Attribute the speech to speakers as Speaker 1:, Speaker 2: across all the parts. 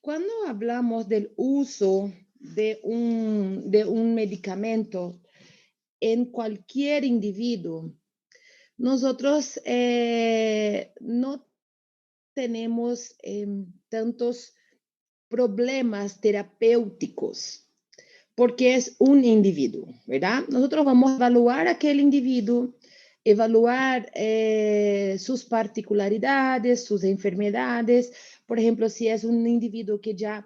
Speaker 1: Cuando hablamos del uso de un medicamento en cualquier individuo, nosotros no tenemos tantos problemas terapéuticos porque es un individuo, ¿verdad? Nosotros vamos a evaluar aquel individuo, evaluar sus particularidades, sus enfermedades. Por ejemplo, si es un individuo que ya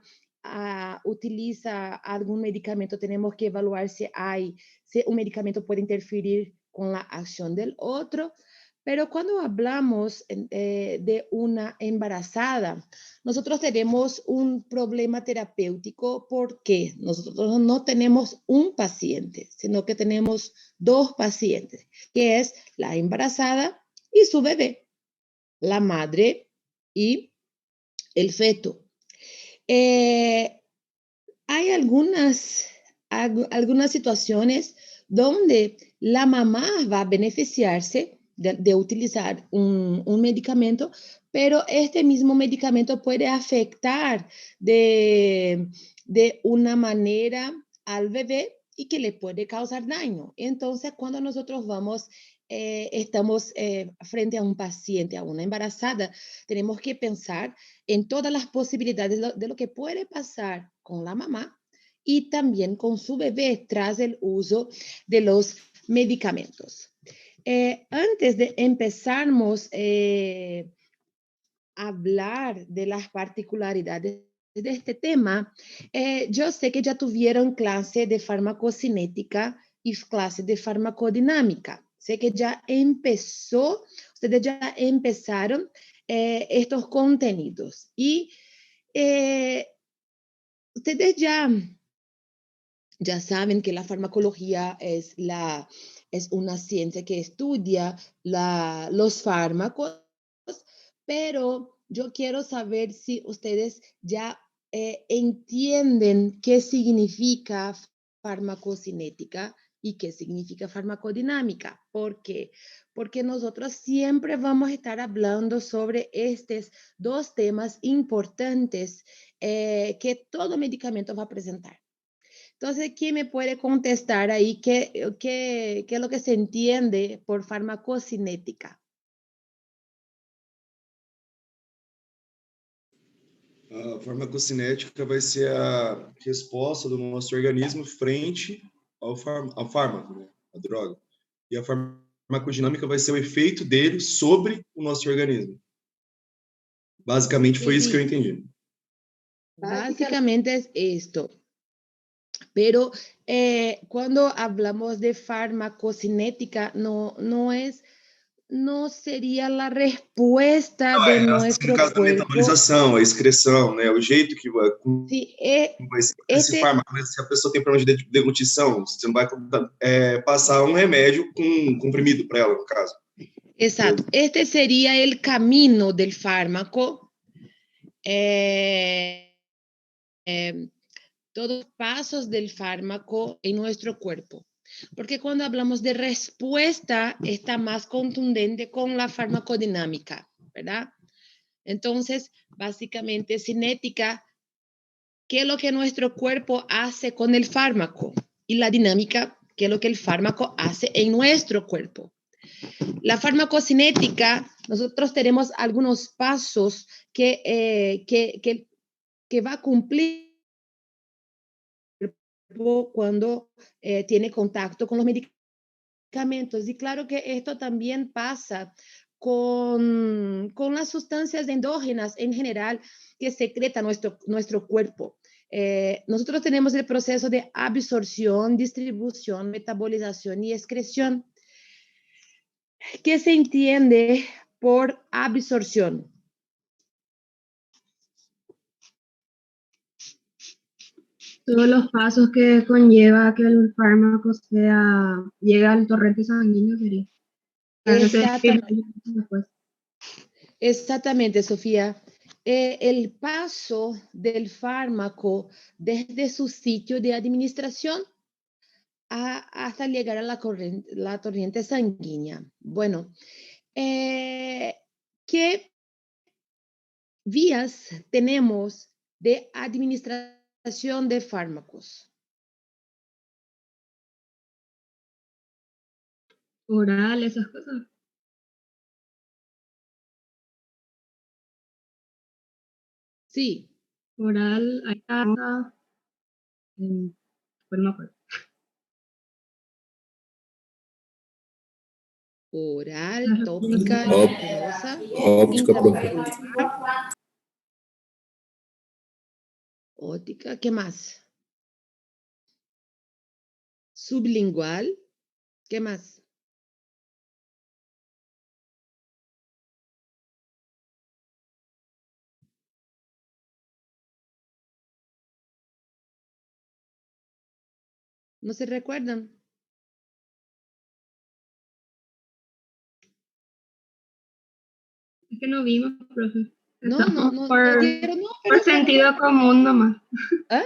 Speaker 1: utiliza algún medicamento, tenemos que evaluar si un medicamento puede interferir con la acción del otro. Pero cuando hablamos de una embarazada, nosotros tenemos un problema terapéutico porque nosotros no tenemos un paciente, sino que tenemos dos pacientes, que es la embarazada y su bebé, la madre y el feto. Hay algunas situaciones donde la mamá va a beneficiarse de utilizar un medicamento, pero este mismo medicamento puede afectar de una manera al bebé y que le puede causar daño. Entonces, cuando nosotros estamos frente a un paciente, a una embarazada, tenemos que pensar en todas las posibilidades de lo que puede pasar con la mamá y también con su bebé tras el uso de los medicamentos. Antes de empezarmos a hablar de las particularidades de este tema, yo sé que ya tuvieron clase de farmacocinética y clase de farmacodinámica. Sé que ustedes ya empezaron estos contenidos y eh, ustedes ya saben que la farmacología es una ciencia que estudia los fármacos, pero yo quiero saber si ustedes ya entienden qué significa farmacocinética y qué significa farmacodinámica. ¿Por qué? Porque nosotros siempre vamos a estar hablando sobre estos dos temas importantes que todo medicamento va a presentar. Entonces, ¿quién me puede contestar ahí qué es lo que se entiende por farmacocinética?
Speaker 2: A farmacocinética vai ser a resposta do nosso organismo frente ao fármaco, né? A droga. E a farmacodinâmica vai ser o efeito dele sobre o nosso organismo. Basicamente foi isso que eu
Speaker 1: Sí,
Speaker 2: entendi.
Speaker 1: básicamente es esto. Pero cuando hablamos de farmacocinética, no sería la respuesta de
Speaker 2: No
Speaker 1: nuestro
Speaker 2: caso da
Speaker 1: cuerpo.
Speaker 2: metabolização, a excreção, né? O jeito que vai,
Speaker 1: Sí,
Speaker 2: vai ser esse
Speaker 1: este,
Speaker 2: fármaco, né? Se a pessoa tem problema de deglutição, você não vai passar um remédio com um comprimido para ela, no caso.
Speaker 1: exacto, este sería el camino del fármaco. Eh, eh, todos los pasos del fármaco en nuestro cuerpo. Porque cuando hablamos de respuesta, está más contundente con la farmacodinámica, ¿verdad? Entonces, básicamente, cinética, ¿qué es lo que nuestro cuerpo hace con el fármaco? Y la dinámica, ¿qué es lo que el fármaco hace en nuestro cuerpo? La farmacocinética, nosotros tenemos algunos pasos que va a cumplir cuando tiene contacto con los medicamentos. Y claro que esto también pasa con las sustancias endógenas en general que secreta nuestro cuerpo. Nosotros tenemos el proceso de absorción, distribución, metabolización y excreción. ¿Qué se entiende por absorción?
Speaker 3: Todos los pasos que conlleva que el fármaco llegue al torrente sanguíneo sería. Para que se
Speaker 1: Exactamente.
Speaker 3: después.
Speaker 1: Exactamente, Sofía. El paso del fármaco desde su sitio de administración hasta llegar a la corriente sanguínea. Bueno, ¿qué vías tenemos de administración de fármacos?
Speaker 3: Oral, esas cosas.
Speaker 1: Sí.
Speaker 3: Oral, hay casa, pues no me acuerdo.
Speaker 1: Oral, tópica, intravenosa,
Speaker 4: Óptica, profe.
Speaker 1: intramuscular, óptica, ¿qué más? Sublingual, ¿qué más? ¿No se recuerdan?
Speaker 3: Es que no vimos, profe.
Speaker 1: No
Speaker 3: Estamos
Speaker 1: dieron, no,
Speaker 3: por
Speaker 1: pero
Speaker 3: sentido común nomás.
Speaker 1: ¿Ah?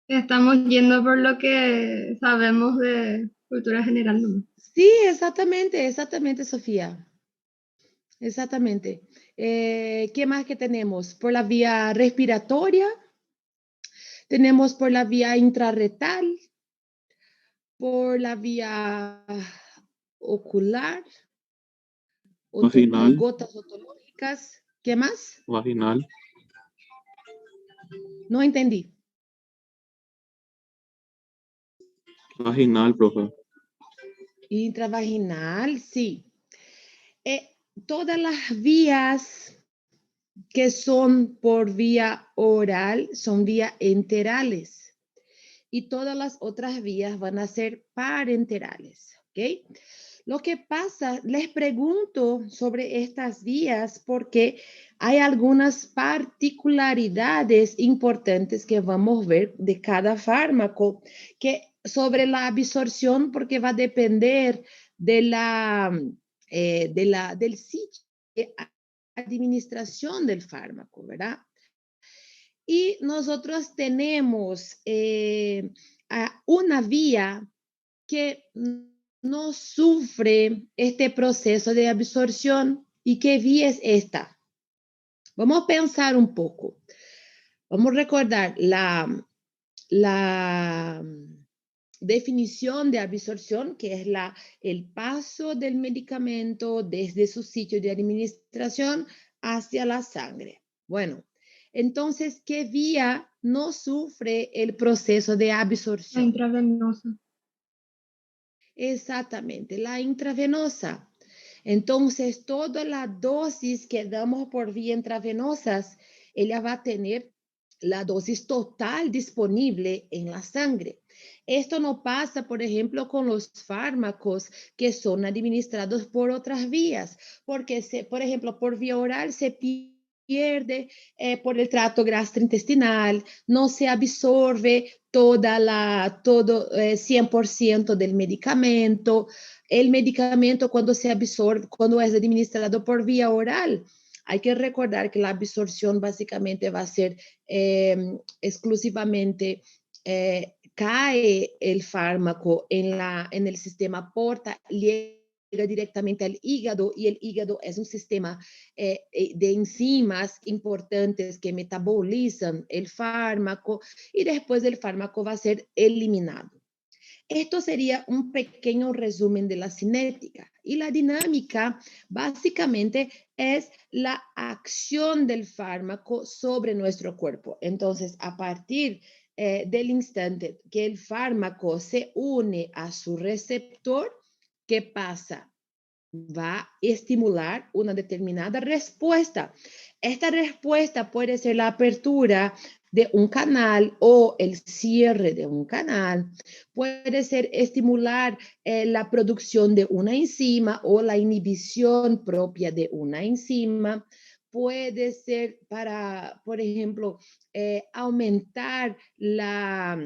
Speaker 3: Estamos yendo por lo que sabemos de cultura general nomás.
Speaker 1: Sí, exactamente, Sofía. Exactamente. ¿Qué más que tenemos? Por la vía respiratoria, tenemos por la vía intrarretal, por la vía ocular,
Speaker 4: Vaginal.
Speaker 1: gotas otológicas. ¿Qué más?
Speaker 4: Vaginal.
Speaker 1: No entendí.
Speaker 4: Vaginal, profe.
Speaker 1: Intravaginal, sí. Todas las vías que son por vía oral son vías enterales y todas las otras vías van a ser parenterales, ¿ok? Lo que pasa, les pregunto sobre estas vías porque hay algunas particularidades importantes que vamos a ver de cada fármaco, que sobre la absorción, porque va a depender de del sitio de administración del fármaco, ¿verdad? Y nosotros tenemos una vía que no sufre este proceso de absorción. ¿Y qué vía es esta? Vamos a pensar un poco. Vamos a recordar la definición de absorción, que es el paso del medicamento desde su sitio de administración hacia la sangre. Bueno, entonces, ¿qué vía no sufre el proceso de
Speaker 3: La
Speaker 1: absorción?
Speaker 3: intravenosa.
Speaker 1: Exactamente, la intravenosa. Entonces, toda la dosis que damos por vía intravenosas, ella va a tener la dosis total disponible en la sangre. Esto no pasa, por ejemplo, con los fármacos que son administrados por otras vías, porque, por ejemplo, por vía oral se pierde por el tracto gastrointestinal, no se absorbe todo 100% del medicamento. El medicamento cuando se absorbe, cuando es administrado por vía oral, hay que recordar que la absorción básicamente va a ser exclusivamente, cae el fármaco en el sistema porta, llega directamente al hígado y el hígado es un sistema de enzimas importantes que metabolizan el fármaco y después el fármaco va a ser eliminado. Esto sería un pequeño resumen de la cinética. Y la dinámica básicamente es la acción del fármaco sobre nuestro cuerpo. Entonces, a partir del instante que el fármaco se une a su receptor, ¿qué pasa? Va a estimular una determinada respuesta. Esta respuesta puede ser la apertura de un canal o el cierre de un canal. Puede ser estimular la producción de una enzima o la inhibición propia de una enzima. Puede ser para, por ejemplo, aumentar la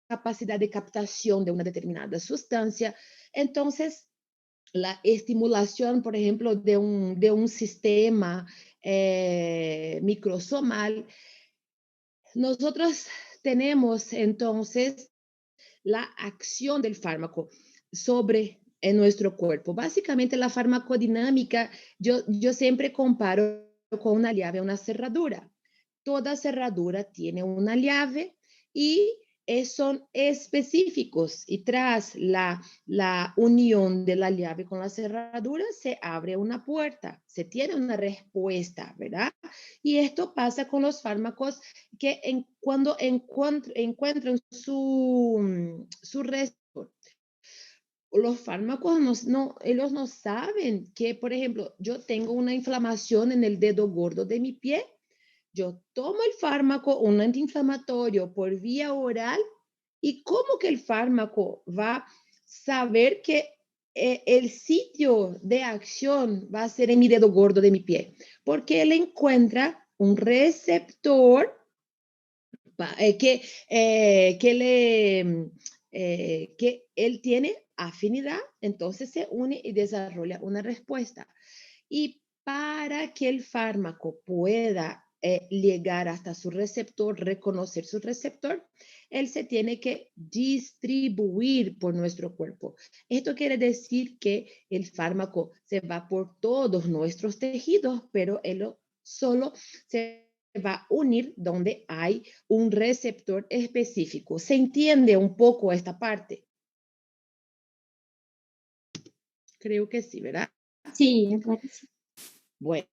Speaker 1: capacidad de captación de una determinada sustancia. Entonces, la estimulación, por ejemplo, de un sistema microsomal. Nosotros tenemos entonces la acción del fármaco sobre nuestro cuerpo. Básicamente la farmacodinámica, yo siempre comparo con una llave, una cerradura. toda cerradura tiene una llave y son específicos y tras la unión de la llave con la cerradura se abre una puerta, se tiene una respuesta, ¿verdad? Y esto pasa con los fármacos que cuando encuentran su receptor. Los fármacos ellos no saben que, por ejemplo, yo tengo una inflamación en el dedo gordo de mi pie. Yo tomo el fármaco, un antiinflamatorio por vía oral, y cómo que el fármaco va a saber que el sitio de acción va a ser en mi dedo gordo de mi pie, porque él encuentra un receptor que él tiene afinidad, entonces se une y desarrolla una respuesta. Y para que el fármaco pueda llegar hasta su receptor, reconocer su receptor, él se tiene que distribuir por nuestro cuerpo. Esto quiere decir que el fármaco se va por todos nuestros tejidos, pero él solo se va a unir donde hay un receptor específico. ¿Se entiende un poco esta parte? Creo que sí, ¿verdad?
Speaker 3: Sí, es clarísimo.
Speaker 1: Bueno,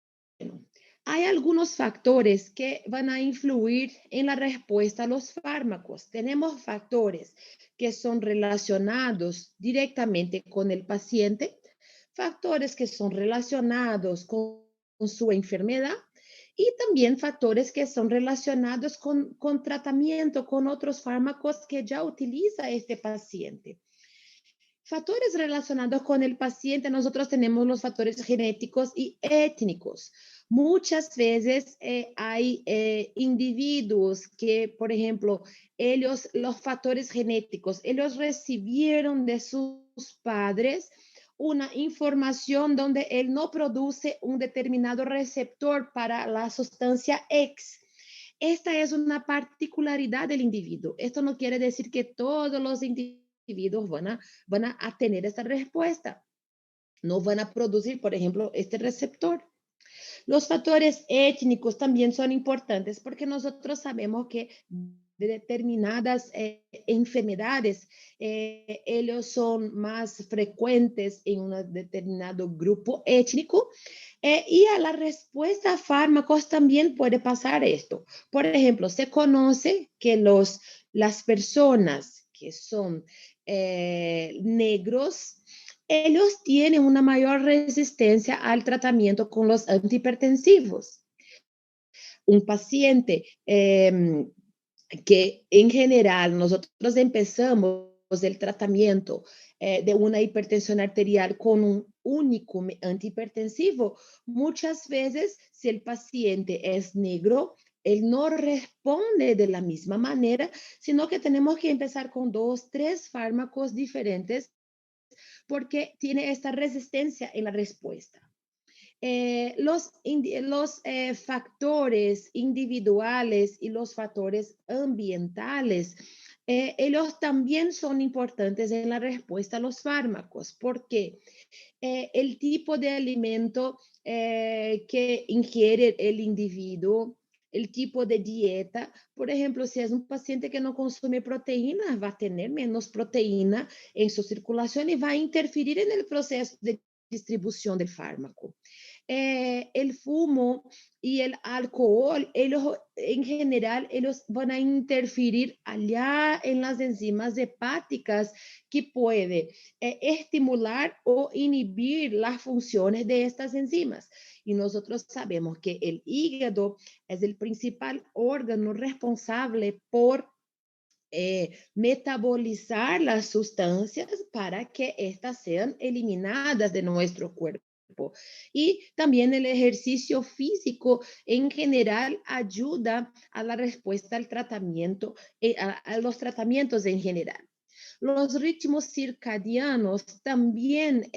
Speaker 1: hay algunos factores que van a influir en la respuesta a los fármacos. Tenemos factores que son relacionados directamente con el paciente, factores que son relacionados con su enfermedad y también factores que son relacionados con tratamiento, con otros fármacos que ya utiliza este paciente. Factores relacionados con el paciente, nosotros tenemos los factores genéticos y étnicos. Muchas veces hay individuos que, por ejemplo, los factores genéticos, ellos recibieron de sus padres una información donde él no produce un determinado receptor para la sustancia X. Esta es una particularidad del individuo. Esto no quiere decir que todos los individuos van a tener esta respuesta. No van a producir, por ejemplo, este receptor. Los factores étnicos también son importantes porque nosotros sabemos que determinadas enfermedades, ellos son más frecuentes en un determinado grupo étnico y a la respuesta a fármacos también puede pasar esto. Por ejemplo, se conoce que las personas que son negros, ellos tienen una mayor resistencia al tratamiento con los antihipertensivos. Un paciente que en general nosotros empezamos el tratamiento de una hipertensión arterial con un único antihipertensivo, muchas veces si el paciente es negro, él no responde de la misma manera, sino que tenemos que empezar con 2, 3 fármacos diferentes porque tiene esta resistencia en la respuesta. Los factores individuales y los factores ambientales, ellos también son importantes en la respuesta a los fármacos, porque el tipo de alimento que ingiere el individuo, el tipo de dieta, por ejemplo, si es un paciente que no consume proteínas, va a tener menos proteína en su circulación y va a interferir en el proceso de distribución del fármaco. El fumo y el alcohol, ellos en general, ellos van a interferir allá en las enzimas hepáticas que puede estimular o inhibir las funciones de estas enzimas. Y nosotros sabemos que el hígado es el principal órgano responsable por metabolizar las sustancias para que éstas sean eliminadas de nuestro cuerpo. Y también el ejercicio físico en general ayuda a la respuesta al tratamiento, a los tratamientos en general. Los ritmos circadianos también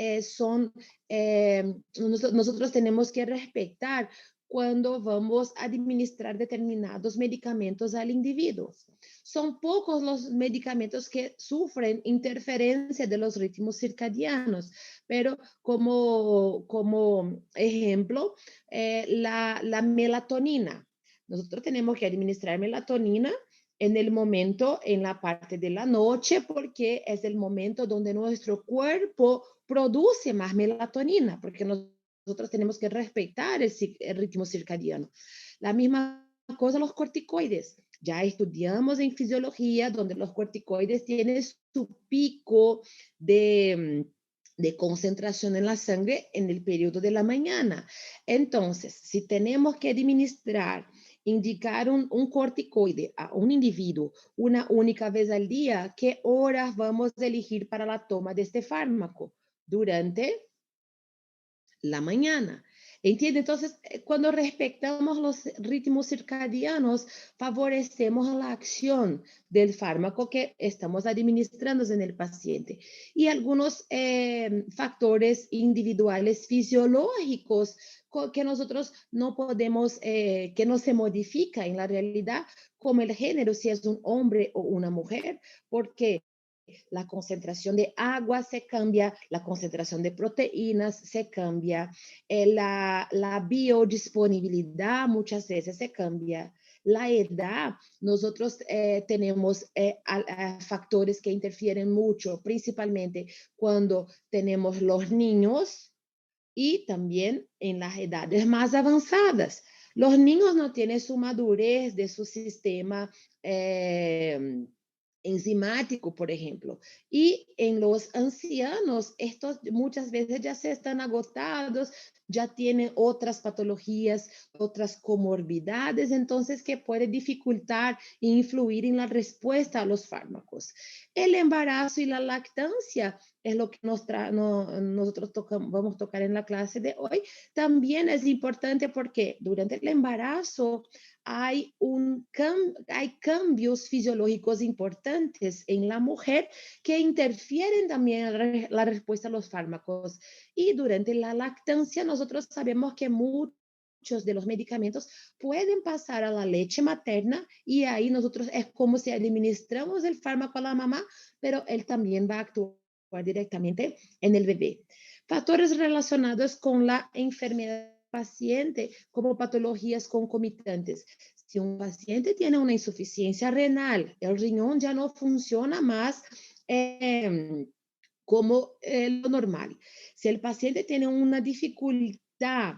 Speaker 1: nosotros tenemos que respetar cuando vamos a administrar determinados medicamentos al individuo. Son pocos los medicamentos que sufren interferencia de los ritmos circadianos, pero como ejemplo, la melatonina. nosotros tenemos que administrar melatonina en el momento, en la parte de la noche, porque es el momento donde nuestro cuerpo produce más melatonina, porque nosotros tenemos que respetar el ritmo circadiano. La misma cosa los corticoides. Ya estudiamos en fisiología donde los corticoides tienen su pico de concentración en la sangre en el periodo de la mañana. Entonces, si tenemos que administrar, indicar un corticoide a un individuo una única vez al día, ¿qué horas vamos a elegir para la toma de este fármaco? Durante la mañana. ¿Entiende? Entonces, cuando respetamos los ritmos circadianos, favorecemos la acción del fármaco que estamos administrando en el paciente. Y algunos factores individuales fisiológicos que nosotros no podemos, que no se modifica en la realidad, como el género, si es un hombre o una mujer, porque la concentración de agua se cambia, la concentración de proteínas se cambia, la biodisponibilidad muchas veces se cambia. La edad, nosotros tenemos factores que interfieren mucho, principalmente cuando tenemos los niños y también en las edades más avanzadas. Los niños no tienen su madurez de su sistema enzimático, por ejemplo. Y en los ancianos, estos muchas veces ya se están agotados, ya tienen otras patologías, otras comorbilidades, entonces que puede dificultar e influir en la respuesta a los fármacos. El embarazo y la lactancia es lo que nosotros vamos a tocar en la clase de hoy. También es importante porque durante el embarazo hay cambios fisiológicos importantes en la mujer que interfieren también en la respuesta a los fármacos. Y durante la lactancia nosotros sabemos que muchos de los medicamentos pueden pasar a la leche materna y ahí nosotros es como si administramos el fármaco a la mamá, pero él también va a actuar directamente en el bebé. Factores relacionados con la enfermedad paciente como patologías concomitantes. Si un paciente tiene una insuficiencia renal, el riñón ya no funciona más como lo normal. Si el paciente tiene una dificultad,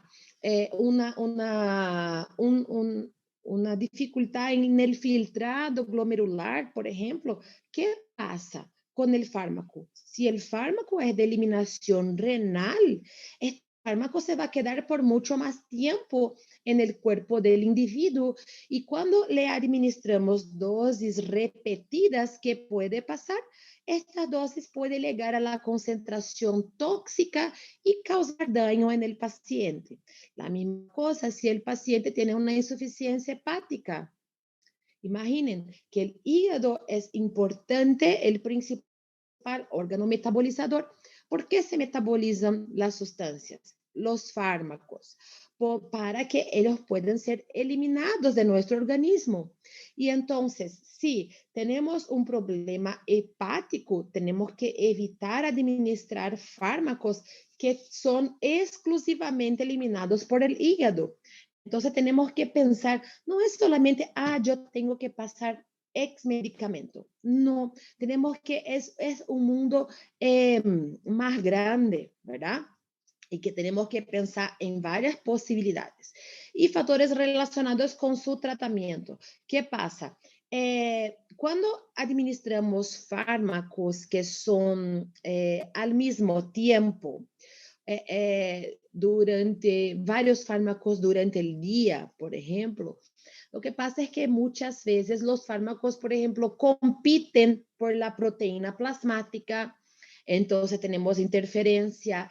Speaker 1: una dificultad en el filtrado glomerular, por ejemplo, ¿qué pasa con el fármaco? Si el fármaco es de eliminación renal, este fármaco se va a quedar por mucho más tiempo en el cuerpo del individuo y cuando le administramos dosis repetidas, ¿qué puede pasar? Esta dosis puede llegar a la concentración tóxica y causar daño en el paciente. La misma cosa si el paciente tiene una insuficiencia hepática. Imaginen que el hígado es importante, el principal órgano metabolizador. ¿Por qué se metabolizan las sustancias, los fármacos? Para que ellos puedan ser eliminados de nuestro organismo. Y entonces, si tenemos un problema hepático, tenemos que evitar administrar fármacos que son exclusivamente eliminados por el hígado. Entonces tenemos que pensar, no es solamente, yo tengo que pasar X medicamento. No, tenemos que, es un mundo más grande, ¿verdad? Y que tenemos que pensar en varias posibilidades. Y factores relacionados con su tratamiento. ¿Qué pasa? Cuando administramos fármacos que son al mismo tiempo, durante varios fármacos durante el día, por ejemplo, lo que pasa es que muchas veces los fármacos, por ejemplo, compiten por la proteína plasmática. Entonces tenemos interferencia,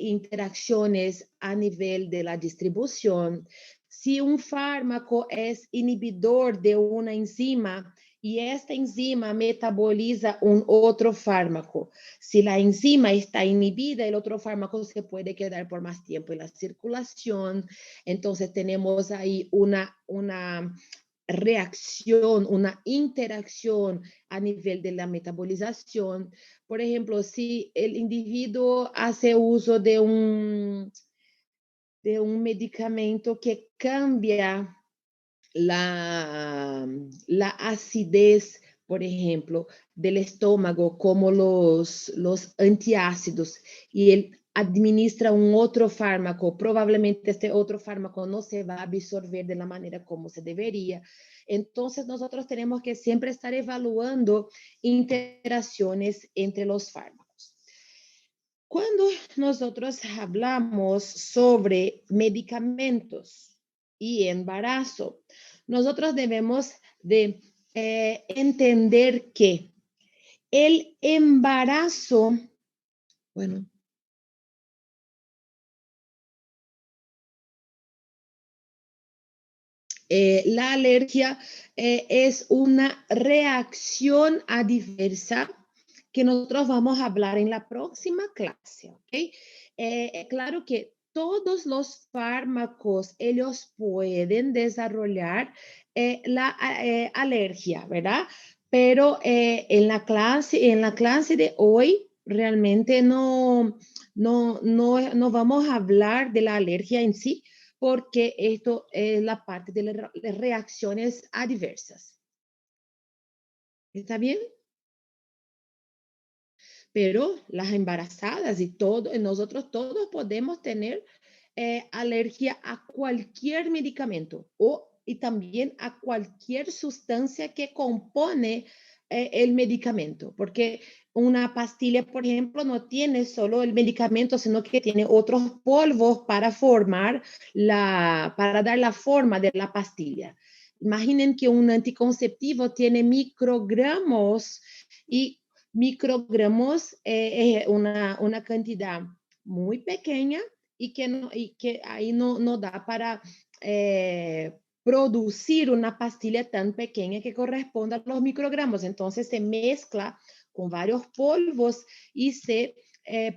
Speaker 1: interacciones a nivel de la distribución. Si un fármaco es inhibidor de una enzima y esta enzima metaboliza un otro fármaco, si la enzima está inhibida, el otro fármaco se puede quedar por más tiempo en la circulación. Entonces tenemos ahí una reacción, una interacción a nivel de la metabolización. Por ejemplo, si el individuo hace uso de un medicamento que cambia la acidez, por ejemplo, del estómago, como los antiácidos, y él administra un otro fármaco, probablemente este otro fármaco no se va a absorber de la manera como se debería. Entonces, nosotros tenemos que siempre estar evaluando interacciones entre los fármacos. Cuando nosotros hablamos sobre medicamentos y embarazo, nosotros debemos de entender que el embarazo, bueno, la alergia es una reacción adversa que nosotros vamos a hablar en la próxima clase, ¿ok? Claro que todos los fármacos, ellos pueden desarrollar la alergia, ¿verdad? Pero en la clase de hoy realmente no vamos a hablar de la alergia en sí, porque esto es la parte de las reacciones adversas. ¿Está bien? Pero las embarazadas y nosotros todos podemos tener alergia a cualquier medicamento y también a cualquier sustancia que compone el medicamento, porque una pastilla, por ejemplo, no tiene solo el medicamento, sino que tiene otros polvos para para dar la forma de la pastilla. Imaginen que un anticonceptivo tiene microgramos y microgramos es una cantidad muy pequeña y que ahí no da para producir una pastilla tan pequeña que corresponda a los microgramos. Entonces se mezcla con varios polvos y se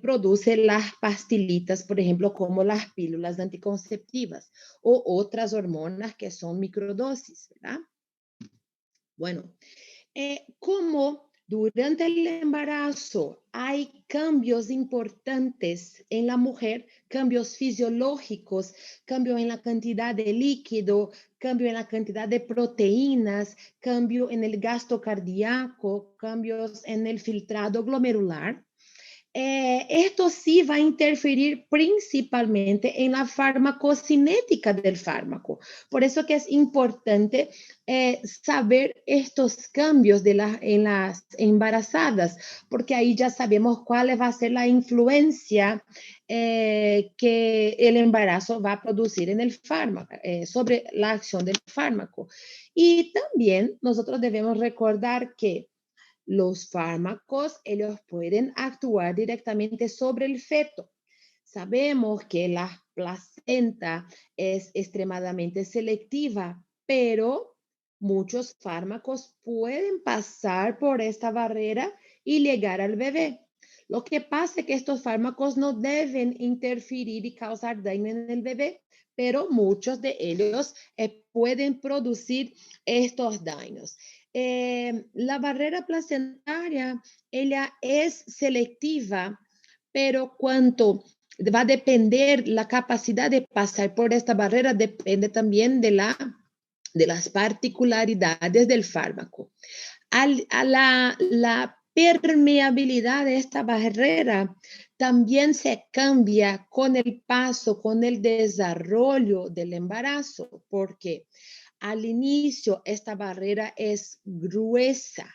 Speaker 1: produce las pastillitas, por ejemplo, como las pílulas anticonceptivas o otras hormonas que son microdosis, ¿verdad? Bueno, como durante el embarazo hay cambios importantes en la mujer, cambios fisiológicos, cambio en la cantidad de líquido, cambio en la cantidad de proteínas, cambio en el gasto cardíaco, cambios en el filtrado glomerular. Esto sí va a interferir principalmente en la farmacocinética del fármaco. Por eso que es importante saber estos cambios en las embarazadas, porque ahí ya sabemos cuál va a ser la influencia que el embarazo va a producir en el fármaco, sobre la acción del fármaco. Y también nosotros debemos recordar que los fármacos, ellos pueden actuar directamente sobre el feto. Sabemos que la placenta es extremadamente selectiva, pero muchos fármacos pueden pasar por esta barrera y llegar al bebé. Lo que pasa es que estos fármacos no deben interferir y causar daño en el bebé, pero muchos de ellos pueden producir estos daños. La barrera placentaria, ella es selectiva, pero cuanto va a depender la capacidad de pasar por esta barrera, depende también de las particularidades del fármaco. La permeabilidad de esta barrera también se cambia con el paso, con el desarrollo del embarazo, porque al inicio esta barrera es gruesa.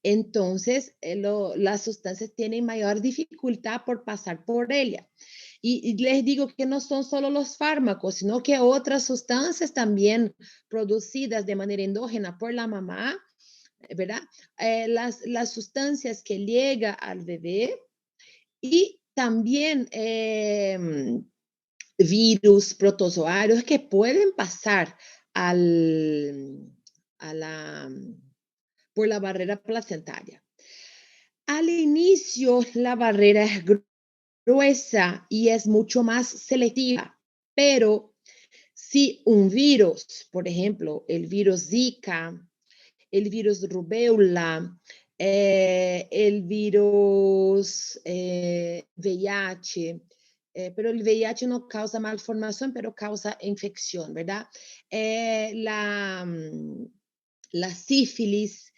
Speaker 1: Entonces, las sustancias tienen mayor dificultad por pasar por ella. Y les digo que no son solo los fármacos, sino que otras sustancias también producidas de manera endógena por la mamá, ¿verdad? Las sustancias que llega al bebé y también virus, protozoarios que pueden pasar por la barrera placentaria. Al inicio, la barrera es gruesa y es mucho más selectiva, pero si un virus, por ejemplo, el virus Zika, el virus rubéola, el virus VIH, pero el VIH no causa malformación, pero causa infección, ¿verdad? La sífilis,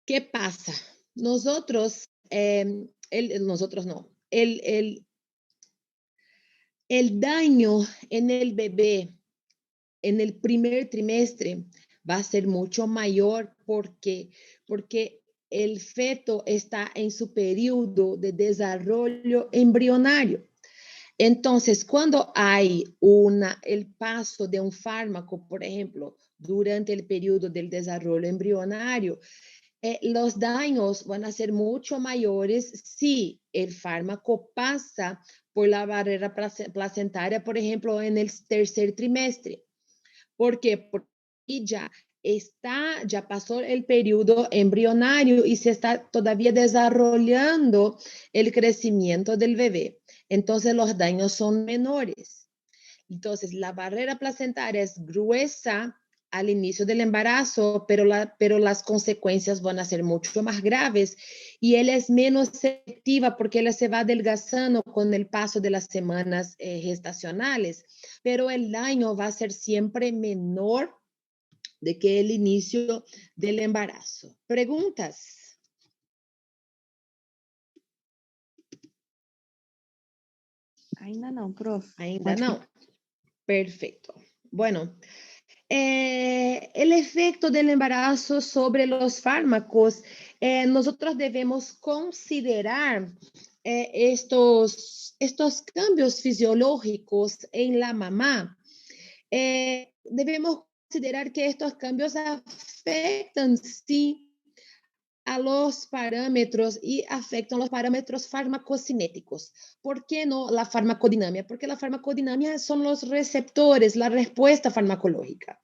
Speaker 1: ¿qué pasa? Nosotros no, el daño en el bebé en el primer trimestre va a ser mucho mayor porque el feto está en su periodo de desarrollo embrionario. Entonces, cuando hay el paso de un fármaco, por ejemplo, durante el periodo del desarrollo embrionario, los daños van a ser mucho mayores si el fármaco pasa por la barrera placentaria, por ejemplo, en el tercer trimestre. ¿Por qué? Porque ya pasó el periodo embrionario y se está todavía desarrollando el crecimiento del bebé. Entonces, los daños son menores. Entonces, la barrera placentaria es gruesa al inicio del embarazo, pero las consecuencias van a ser mucho más graves y él es menos efectiva porque él se va adelgazando con el paso de las semanas gestacionales, pero el daño va a ser siempre menor de que el inicio del embarazo. ¿Preguntas?
Speaker 5: Ainda não, prof.
Speaker 1: Ainda no. Perfecto. Bueno, el efecto del embarazo sobre los fármacos, nosotros debemos considerar estos cambios fisiológicos en la mamá. Debemos considerar que estos cambios afectan, sí, a los parámetros y afectan los parámetros farmacocinéticos. ¿Por qué no la farmacodinamia? Porque la farmacodinamia son los receptores, la respuesta farmacológica.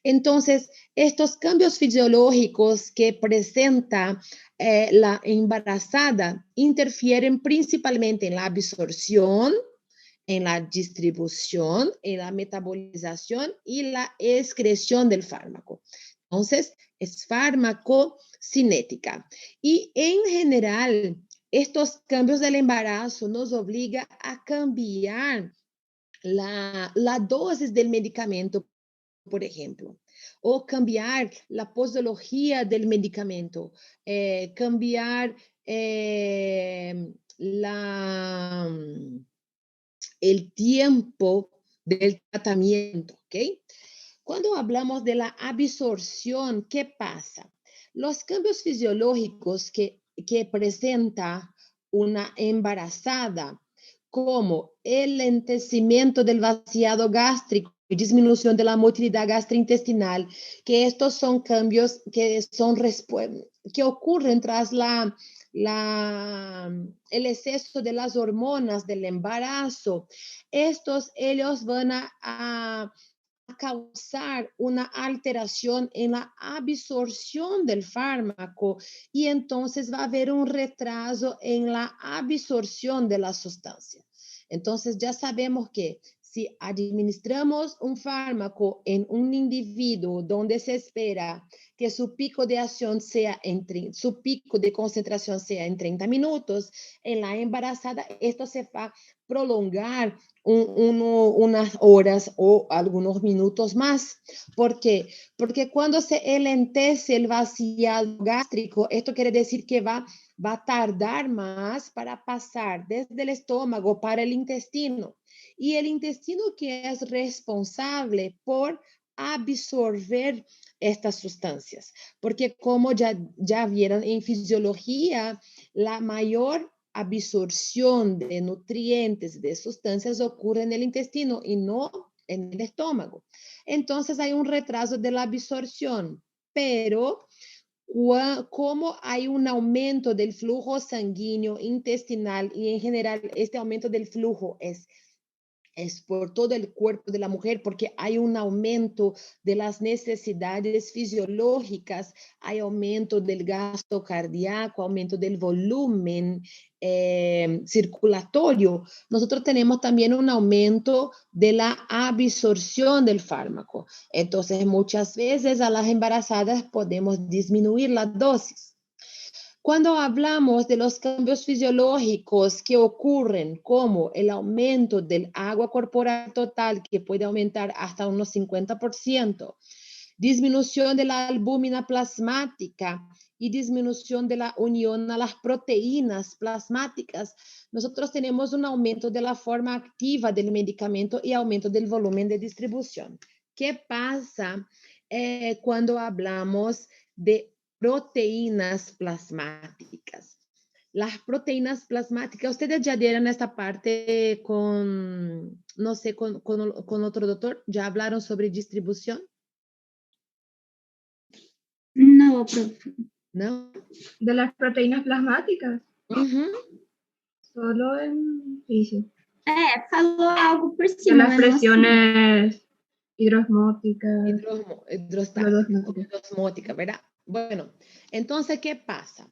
Speaker 1: Entonces, estos cambios fisiológicos que presenta la embarazada interfieren principalmente en la absorción, en la distribución, en la metabolización y la excreción del fármaco. Entonces, es farmacocinética. Y en general, estos cambios del embarazo nos obligan a cambiar la dosis del medicamento, por ejemplo, o cambiar la posología del medicamento, cambiar el tiempo del tratamiento, ¿ok? Cuando hablamos de la absorción, ¿qué pasa? Los cambios fisiológicos que presenta una embarazada, como el lentecimiento del vaciado gástrico y disminución de la motilidad gastrointestinal, que estos son cambios que ocurren tras el exceso de las hormonas del embarazo. Ellos van a causar una alteración en la absorción del fármaco y entonces va a haber un retraso en la absorción de la sustancia. Entonces ya sabemos que si administramos un fármaco en un individuo donde se espera que su pico de acción su pico de concentración sea en 30 minutos, en la embarazada esto se va a prolongar unas horas o algunos minutos más. ¿Por qué? Porque cuando se elentece el vaciado gástrico, esto quiere decir que va a tardar más para pasar desde el estómago para el intestino. Y el intestino que es responsable por absorber estas sustancias. Porque como ya vieron en fisiología, la mayor absorción de nutrientes, de sustancias ocurre en el intestino y no en el estómago. Entonces hay un retraso de la absorción, pero como hay un aumento del flujo sanguíneo intestinal y en general este aumento del flujo es por todo el cuerpo de la mujer, porque hay un aumento de las necesidades fisiológicas, hay aumento del gasto cardíaco, aumento del volumen circulatorio. Nosotros tenemos también un aumento de la absorción del fármaco. Entonces, muchas veces a las embarazadas podemos disminuir la dosis. Cuando hablamos de los cambios fisiológicos que ocurren, como el aumento del agua corporal total, que puede aumentar hasta unos 50%, disminución de la albúmina plasmática y disminución de la unión a las proteínas plasmáticas, nosotros tenemos un aumento de la forma activa del medicamento y aumento del volumen de distribución. ¿Qué pasa cuando hablamos de proteínas plasmáticas? Las proteínas plasmáticas, ustedes ya dieron esta parte con, no sé, con otro doctor, ¿ya hablaron sobre distribución?
Speaker 6: No, profe.
Speaker 1: ¿No?
Speaker 3: De las proteínas plasmáticas,
Speaker 1: Ujú.
Speaker 3: solo en físico.
Speaker 6: Falou algo por
Speaker 3: De
Speaker 6: cima,
Speaker 3: las
Speaker 6: mas não assim.
Speaker 3: presiones hidrosmóticas.
Speaker 1: Hidrosmótica, ¿verdad? Bueno, entonces, ¿qué pasa?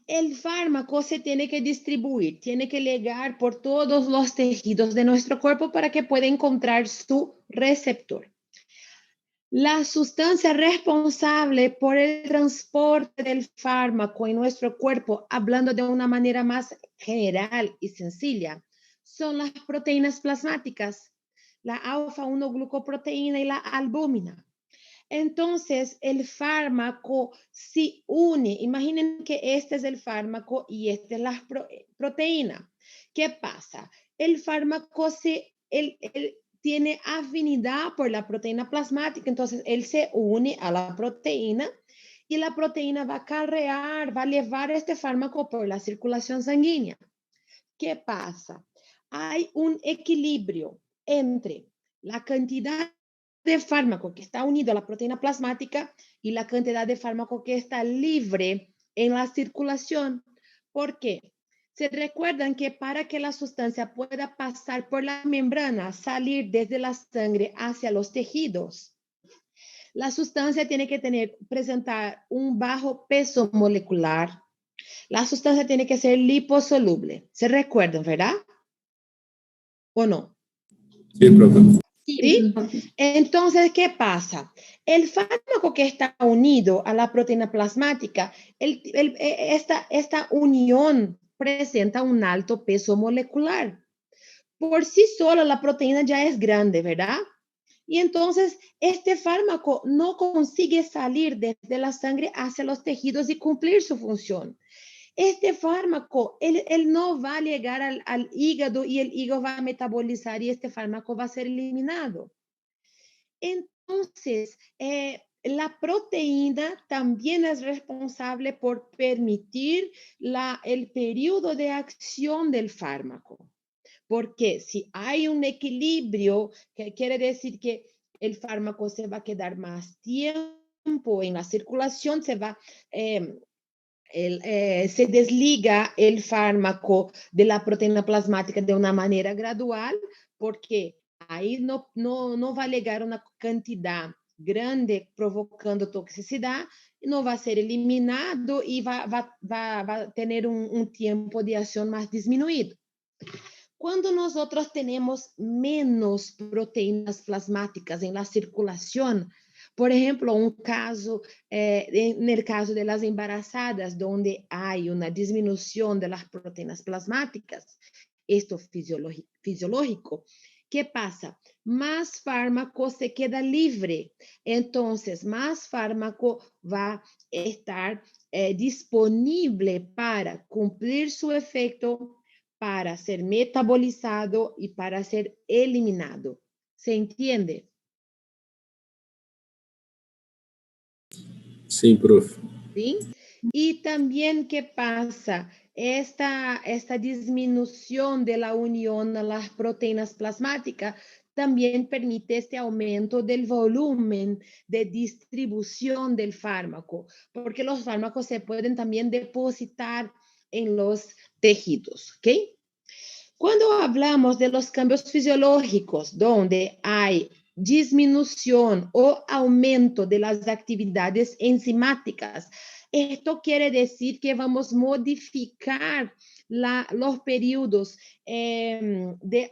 Speaker 1: El fármaco se tiene que distribuir, tiene que llegar por todos los tejidos de nuestro cuerpo para que pueda encontrar su receptor. La sustancia responsable por el transporte del fármaco en nuestro cuerpo, hablando de una manera más general y sencilla, son las proteínas plasmáticas, la alfa-1-glucoproteína y la albúmina. Entonces, el fármaco se une. Imaginen que este es el fármaco y esta es la proteína. ¿Qué pasa? El fármaco tiene afinidad por la proteína plasmática, entonces él se une a la proteína y la proteína va a carrear, va a llevar este fármaco por la circulación sanguínea. ¿Qué pasa? Hay un equilibrio entre la cantidad de fármaco que está unido a la proteína plasmática y la cantidad de fármaco que está libre en la circulación. ¿Por qué? Se recuerdan que para que la sustancia pueda pasar por la membrana, salir desde la sangre hacia los tejidos, la sustancia tiene que presentar un bajo peso molecular. La sustancia tiene que ser liposoluble. ¿Se recuerdan, verdad? ¿O no?
Speaker 4: Sí, profe.
Speaker 1: ¿Sí? Entonces, ¿qué pasa? El fármaco que está unido a la proteína plasmática, esta unión presenta un alto peso molecular. Por sí sola la proteína ya es grande, ¿verdad? Y entonces este fármaco no consigue salir desde la sangre hacia los tejidos y cumplir su función. Este fármaco, él no va a llegar al hígado y el hígado va a metabolizar y este fármaco va a ser eliminado. Entonces, la proteína también es responsable por permitir el periodo de acción del fármaco. Porque si hay un equilibrio, que quiere decir que el fármaco se va a quedar más tiempo en la circulación, se desliga el fármaco de la proteína plasmática de una manera gradual, porque ahí no va a llegar una cantidad grande provocando toxicidad, no va a ser eliminado y va a tener un tiempo de acción más disminuido. Cuando nosotros tenemos menos proteínas plasmáticas en la circulación, por ejemplo, en el caso de las embarazadas, donde hay una disminución de las proteínas plasmáticas, esto fisiológico, ¿qué pasa? Más fármaco se queda libre, entonces más fármaco va a estar disponible para cumplir su efecto, para ser metabolizado y para ser eliminado. ¿Se entiende?
Speaker 4: Sí, profe.
Speaker 1: ¿Sí? Y también, ¿qué pasa? Esta disminución de la unión a las proteínas plasmáticas también permite este aumento del volumen de distribución del fármaco, porque los fármacos se pueden también depositar en los tejidos, ¿ok? Cuando hablamos de los cambios fisiológicos, donde hay disminución o aumento de las actividades enzimáticas. Esto quiere decir que vamos a modificar los periodos de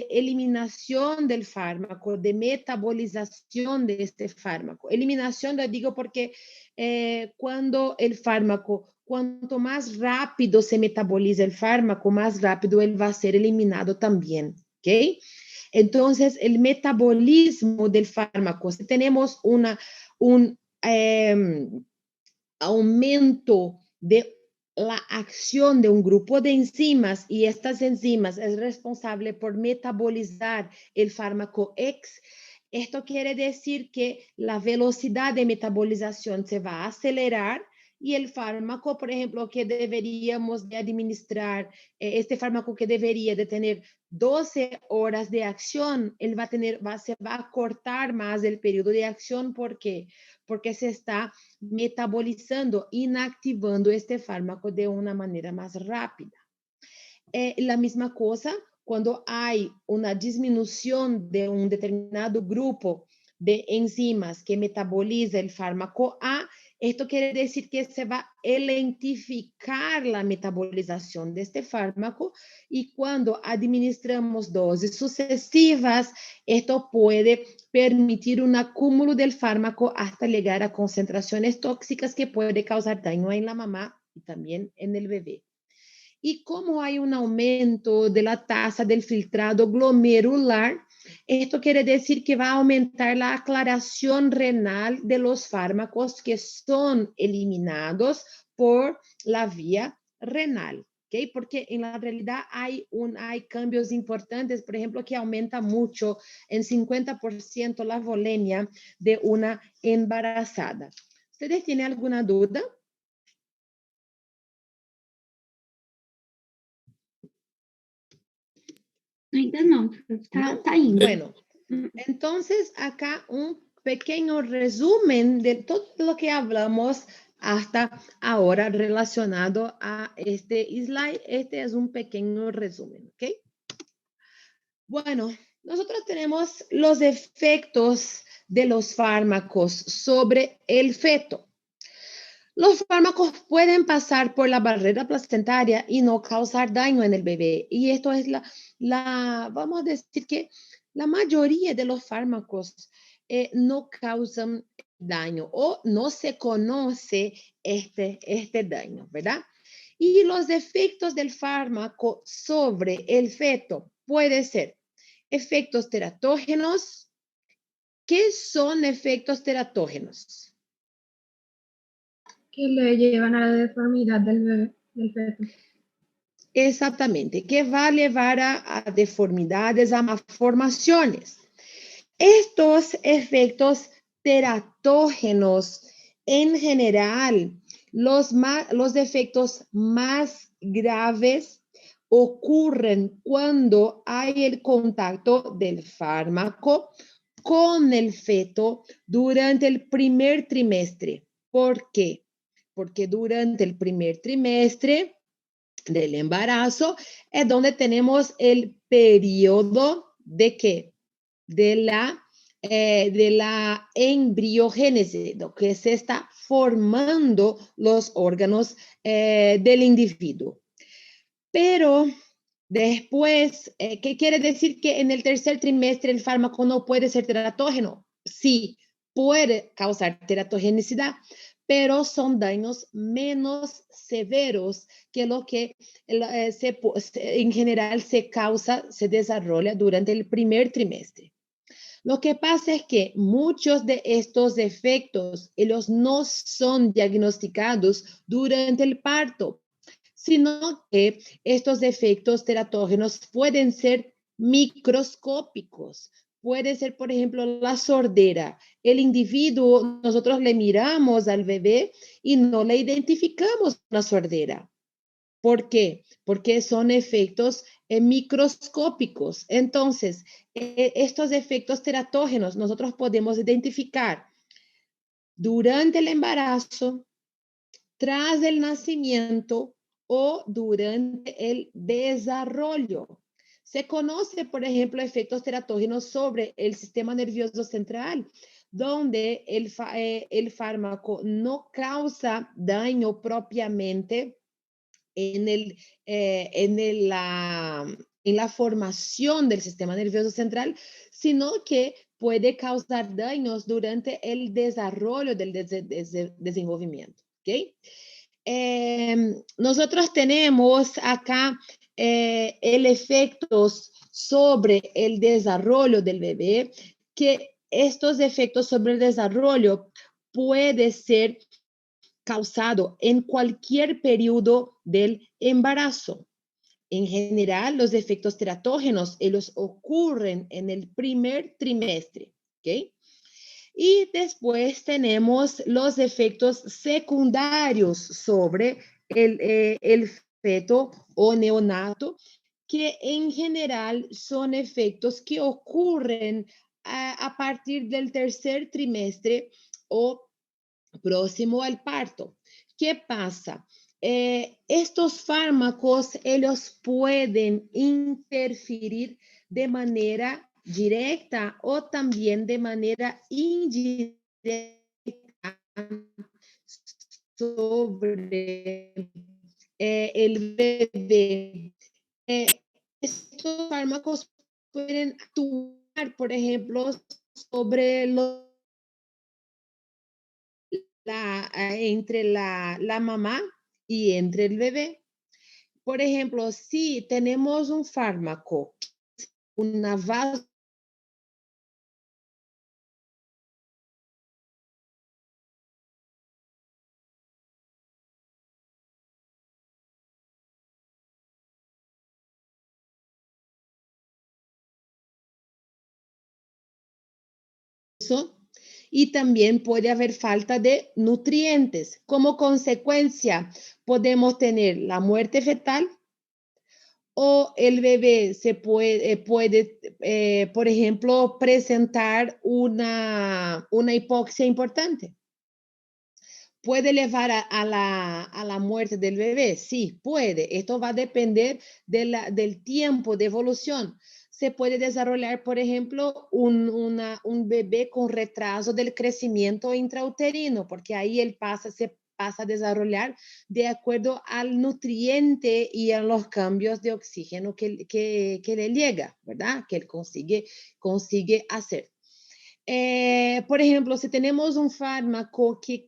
Speaker 1: eliminación del fármaco, de metabolización de este fármaco. Eliminación lo digo porque cuando el fármaco, cuanto más rápido se metaboliza el fármaco, más rápido él va a ser eliminado también, ¿ok? Entonces, el metabolismo del fármaco, si tenemos un aumento de la acción de un grupo de enzimas y estas enzimas es responsable por metabolizar el fármaco X, esto quiere decir que la velocidad de metabolización se va a acelerar y el fármaco, por ejemplo, que deberíamos de administrar, este fármaco que debería de tener 12 horas de acción, él se va a cortar más el periodo de acción. ¿Por qué? Porque se está metabolizando, inactivando este fármaco de una manera más rápida. La misma cosa cuando hay una disminución de un determinado grupo de enzimas que metaboliza el fármaco A, esto quiere decir que se va a lentificar la metabolización de este fármaco y cuando administramos dosis sucesivas, esto puede permitir un acúmulo del fármaco hasta llegar a concentraciones tóxicas que puede causar daño en la mamá y también en el bebé. Y como hay un aumento de la tasa del filtrado glomerular, esto quiere decir que va a aumentar la aclaración renal de los fármacos que son eliminados por la vía renal. ¿Okay? Porque en la realidad hay cambios importantes, por ejemplo, que aumenta mucho en 50% la volemia de una embarazada. ¿Ustedes tienen alguna duda?
Speaker 6: Ainda não, tá indo.
Speaker 1: Bueno, entonces acá un pequeño resumen de todo lo que hablamos hasta ahora relacionado a este slide. Este es un pequeño resumen, ¿ok? Bueno, nosotros tenemos los efectos de los fármacos sobre el feto. Los fármacos pueden pasar por la barrera placentaria y no causar daño en el bebé. Y esto es vamos a decir que la mayoría de los fármacos no causan daño o no se conoce este daño, ¿verdad? Y los efectos del fármaco sobre el feto pueden ser efectos teratógenos. ¿Qué son efectos teratógenos?
Speaker 3: Que le llevan a la deformidad del bebé, del feto.
Speaker 1: Exactamente, que va a llevar a deformidades, a malformaciones. Estos efectos teratógenos, en general, los efectos más graves ocurren cuando hay el contacto del fármaco con el feto durante el primer trimestre. ¿Por qué? Porque durante el primer trimestre del embarazo es donde tenemos el periodo de ¿qué? De la embriogénesis, lo que se está formando los órganos del individuo. Pero después, ¿qué quiere decir? Que en el tercer trimestre el fármaco no puede ser teratógeno. Sí, puede causar teratogenicidad, pero son daños menos severos que lo que en general se desarrolla durante el primer trimestre. Lo que pasa es que muchos de estos efectos, ellos no son diagnosticados durante el parto, sino que estos efectos teratógenos pueden ser microscópicos. Puede ser, por ejemplo, la sordera. El individuo, nosotros le miramos al bebé y no le identificamos una sordera. ¿Por qué? Porque son efectos microscópicos. Entonces, estos efectos teratógenos nosotros podemos identificar durante el embarazo, tras el nacimiento o durante el desarrollo. Se conoce, por ejemplo, efectos teratógenos sobre el sistema nervioso central, donde el fármaco no causa daño propiamente en la formación del sistema nervioso central, sino que puede causar daños durante el desarrollo del desenvolvimiento. ¿Okay? Nosotros tenemos acá el efecto sobre el desarrollo del bebé, que estos efectos sobre el desarrollo puede ser causado en cualquier periodo del embarazo. En general, los efectos teratógenos, ellos ocurren en el primer trimestre, ¿ok? Y después tenemos los efectos secundarios sobre el feto o neonato, que en general son efectos que ocurren a partir del tercer trimestre o próximo al parto. ¿Qué pasa? Estos fármacos, ellos pueden interferir de manera directa o también de manera indirecta sobre el bebé. Estos fármacos pueden actuar, por ejemplo, sobre entre la mamá y entre el bebé. Por ejemplo, si tenemos un fármaco, una vaso, y también puede haber falta de nutrientes. Como consecuencia, podemos tener la muerte fetal o el bebé se puede, por ejemplo, presentar una hipoxia importante. ¿Puede llevar a la muerte del bebé? Sí, puede. Esto va a depender del tiempo de evolución. Se puede desarrollar, por ejemplo, un bebé con retraso del crecimiento intrauterino, porque ahí se pasa a desarrollar de acuerdo al nutriente y a los cambios de oxígeno que le llega, ¿verdad? Que él consigue hacer. Por ejemplo, si tenemos un fármaco que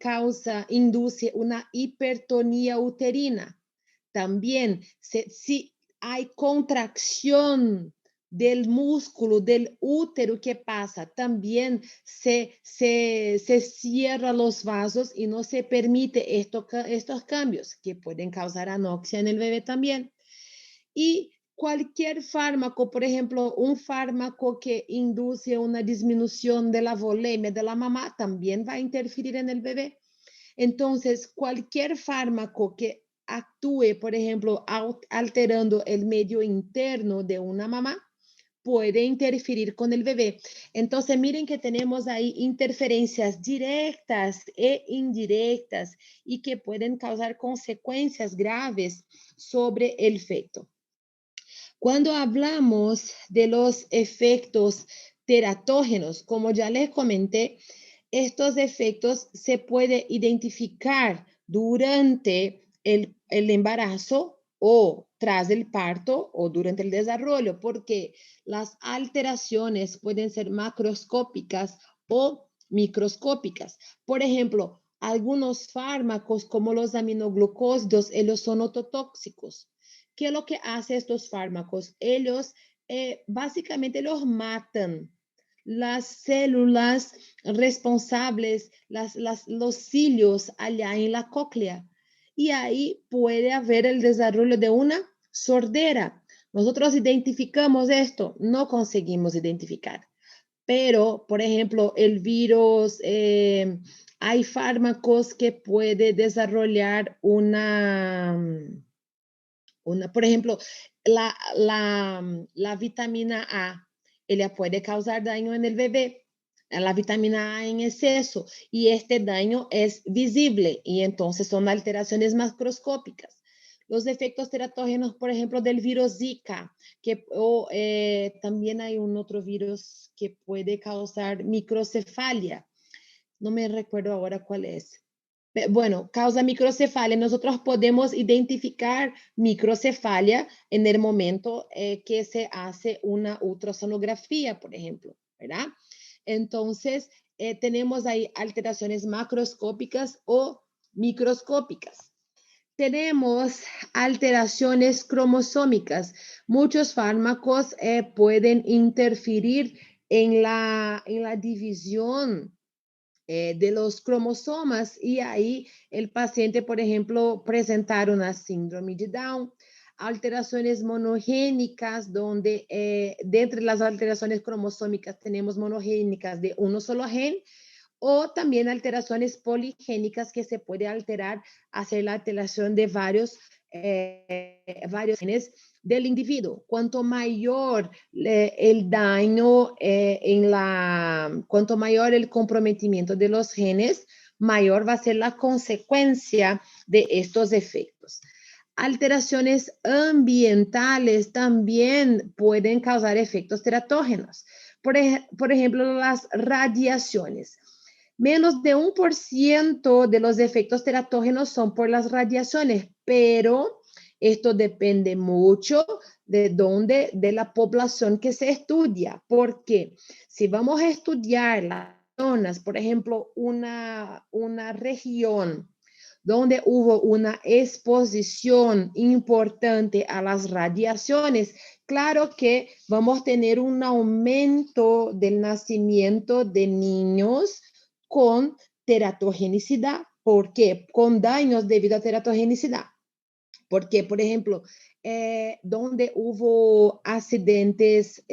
Speaker 1: induce una hipertonía uterina, también si hay contracción del músculo del útero, ¿qué pasa? También se cierran los vasos y no se permite estos cambios que pueden causar anoxia en el bebé también. Y cualquier fármaco, por ejemplo, un fármaco que induce una disminución de la volemia de la mamá, también va a interferir en el bebé. Entonces, cualquier fármaco que actúe, por ejemplo, alterando el medio interno de una mamá, puede interferir con el bebé. Entonces, miren que tenemos ahí interferencias directas e indirectas y que pueden causar consecuencias graves sobre el feto. Cuando hablamos de los efectos teratógenos, como ya les comenté, estos efectos se pueden identificar durante el embarazo o tras el parto o durante el desarrollo, porque las alteraciones pueden ser macroscópicas o microscópicas. Por ejemplo, algunos fármacos como los aminoglucósidos, ellos son ototóxicos. ¿Qué es lo que hacen estos fármacos? Ellos básicamente los matan las células responsables, los cilios allá en la cóclea. Y ahí puede haber el desarrollo de una sordera. Nosotros identificamos esto, no conseguimos identificar. Pero, por ejemplo, el virus, hay fármacos que puede desarrollar por ejemplo, la vitamina A, ella puede causar daño en el bebé, la vitamina A en exceso, y este daño es visible, y entonces son alteraciones macroscópicas. Los efectos teratógenos, por ejemplo, del virus Zika, también hay un otro virus que puede causar microcefalia. No me recuerdo ahora cuál es. Bueno, causa microcefalia. Nosotros podemos identificar microcefalia en el momento que se hace una ultrasonografía, por ejemplo, ¿verdad? Entonces, tenemos ahí alteraciones macroscópicas o microscópicas. Tenemos alteraciones cromosómicas. Muchos fármacos pueden interferir en la división de los cromosomas y ahí el paciente, por ejemplo, presentar una síndrome de Down. Alteraciones monogénicas, donde de entre las alteraciones cromosómicas tenemos monogénicas de uno solo gen, o también alteraciones poligénicas que se puede alterar, hacer la alteración de varios genes del individuo. Cuanto mayor el daño cuanto mayor el comprometimiento de los genes, mayor va a ser la consecuencia de estos efectos. Alteraciones ambientales también pueden causar efectos teratógenos. Por ejemplo, las radiaciones. Menos de 1% de los efectos teratógenos son por las radiaciones, pero esto depende mucho de la población que se estudia. Porque si vamos a estudiar las zonas, por ejemplo, una región donde hubo una exposición importante a las radiaciones, claro que vamos a tener un aumento del nacimiento de niños con teratogenicidad. ¿Por qué? Con daños debido a teratogenicidad. Porque, por ejemplo, donde hubo accidentes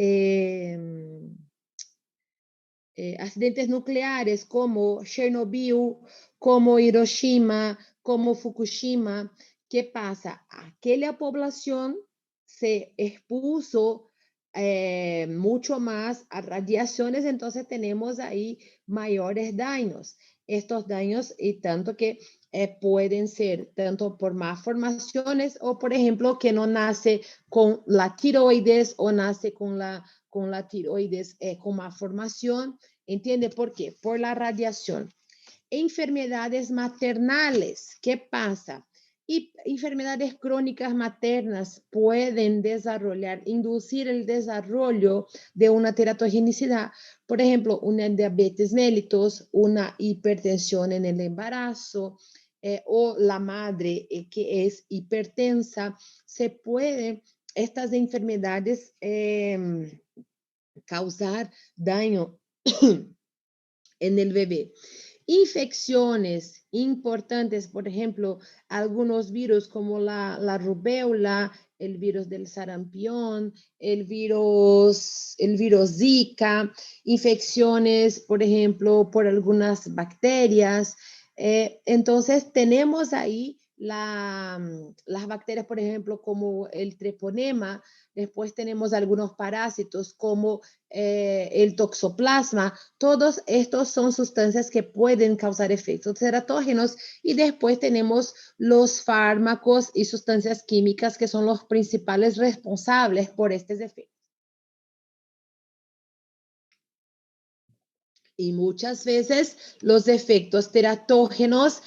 Speaker 1: nucleares como Chernobyl, como Hiroshima, como Fukushima, ¿qué pasa? Aquella población se expuso mucho más a radiaciones, entonces tenemos ahí mayores daños. Estos daños, y tanto que pueden ser tanto por malformaciones o, por ejemplo, que no nace con la tiroides o nace con la tiroides con malformación. ¿Entiende por qué? Por la radiación. Enfermedades maternales, ¿qué pasa? Y enfermedades crónicas maternas pueden inducir el desarrollo de una teratogenicidad. Por ejemplo, una diabetes mellitus, una hipertensión en el embarazo, o la madre que es hipertensa. Estas enfermedades causar daño en el bebé. Infecciones importantes, por ejemplo, algunos virus como la rubéola, el virus del sarampión, el virus Zika, infecciones, por ejemplo, por algunas bacterias. Entonces, tenemos ahí las bacterias, por ejemplo, como el treponema. Después tenemos algunos parásitos como el toxoplasma. Todos estos son sustancias que pueden causar efectos teratógenos, y después tenemos los fármacos y sustancias químicas que son los principales responsables por estos efectos. Y muchas veces los efectos teratógenos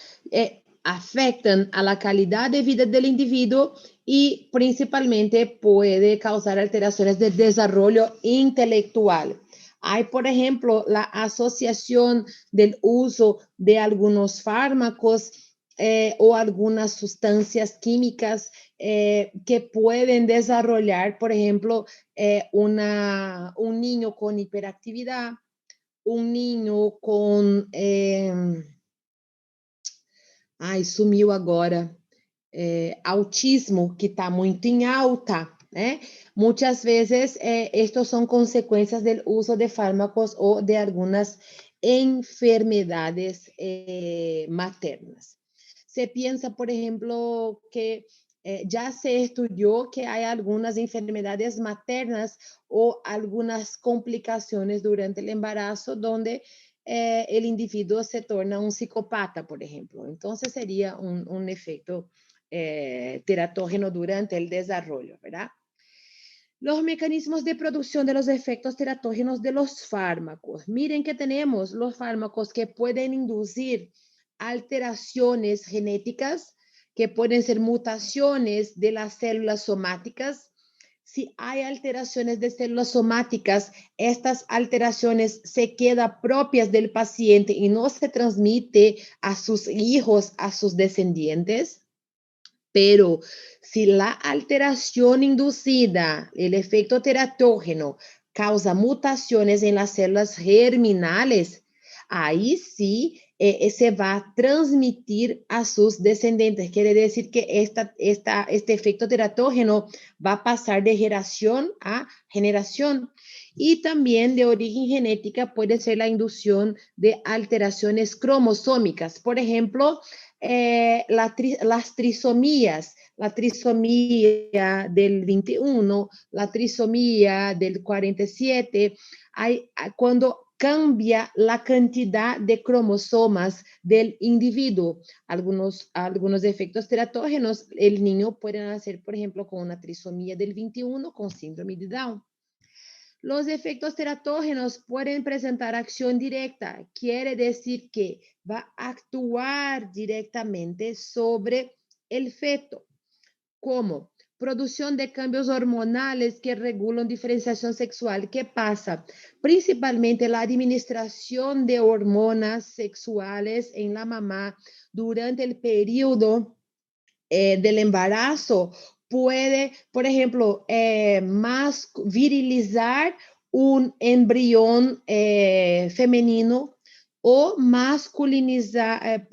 Speaker 1: afectan a la calidad de vida del individuo y principalmente puede causar alteraciones de desarrollo intelectual. Hay, por ejemplo, la asociación del uso de algunos fármacos o algunas sustancias químicas que pueden desarrollar, por ejemplo, un niño con hiperactividad, un niño con... sumiu agora. Autismo, que está muito em alta, né? Muchas veces estos son consecuencias del uso de fármacos o de algunas enfermedades maternas. Se piensa, por ejemplo, que ya se estudió que hay algunas enfermedades maternas o algunas complicaciones durante el embarazo donde el individuo se torna un psicópata, por ejemplo. Entonces sería un efecto teratógeno durante el desarrollo, ¿verdad? Los mecanismos de producción de los efectos teratógenos de los fármacos. Miren que tenemos los fármacos que pueden inducir alteraciones genéticas, que pueden ser mutaciones de las células somáticas. Si hay alteraciones de células somáticas, estas alteraciones se quedan propias del paciente y no se transmite a sus hijos, a sus descendientes. Pero si la alteración inducida, el efecto teratógeno, causa mutaciones en las células germinales, ahí sí se va a transmitir a sus descendientes. Quiere decir que este efecto teratógeno va a pasar de generación a generación. Y también de origen genética puede ser la inducción de alteraciones cromosómicas. Por ejemplo, las trisomías, la trisomía del 21, la trisomía del 47, cuando cambia la cantidad de cromosomas del individuo. Algunos efectos teratógenos, el niño puede nacer, por ejemplo, con una trisomía del 21 con síndrome de Down. Los efectos teratógenos pueden presentar acción directa, quiere decir que va a actuar directamente sobre el feto, como producción de cambios hormonales que regulan diferenciación sexual. ¿Qué pasa? Principalmente la administración de hormonas sexuales en la mamá durante el periodo del embarazo puede, por ejemplo, más virilizar un embrión femenino o masculinizar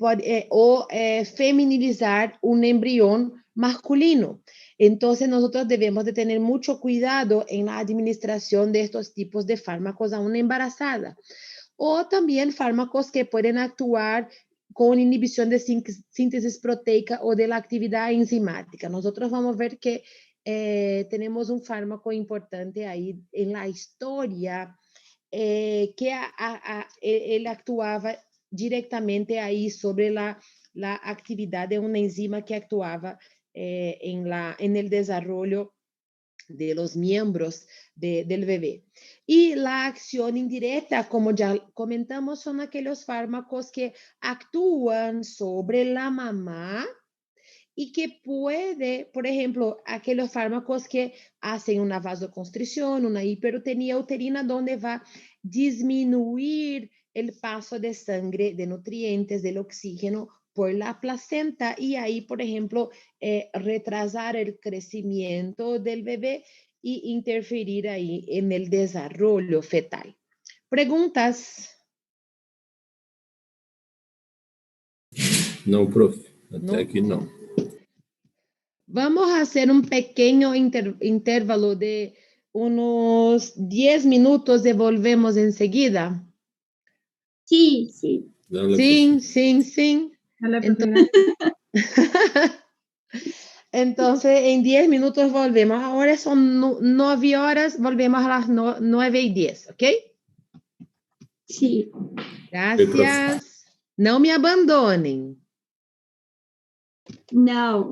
Speaker 1: o feminilizar un embrión masculino. Entonces, nosotros debemos de tener mucho cuidado en la administración de estos tipos de fármacos a una embarazada. O también fármacos que pueden actuar con inhibición de síntesis proteica o de la actividad enzimática. Nosotros vamos a ver que tenemos un fármaco importante ahí en la historia que él actuaba directamente ahí sobre la actividad de una enzima que actuaba en el desarrollo de los miembros del bebé. Y la acción indirecta, como ya comentamos, son aquellos fármacos que actúan sobre la mamá y que puede, por ejemplo, aquellos fármacos que hacen una vasoconstricción, una hipertenía uterina, donde va a disminuir el paso de sangre, de nutrientes, del oxígeno por la placenta y ahí, por ejemplo, retrasar el crecimiento del bebé y interferir ahí en el desarrollo fetal. ¿Preguntas?
Speaker 4: No, profe. Hasta
Speaker 1: ¿No?
Speaker 4: aquí no.
Speaker 1: Vamos a hacer un pequeño intervalo de unos 10 minutos y volvemos enseguida.
Speaker 6: Sí, sí.
Speaker 4: Dale,
Speaker 1: Sí,
Speaker 4: profe.
Speaker 1: sí, sí.
Speaker 3: Dale,
Speaker 1: Entonces,
Speaker 3: profesora.
Speaker 1: entonces, en 10 minutos volvemos. Ahora son 9 horas, volvemos a las 9:10, ¿ok?
Speaker 6: Sí.
Speaker 4: Sí, profe.
Speaker 1: Gracias. No me abandonen.
Speaker 6: No.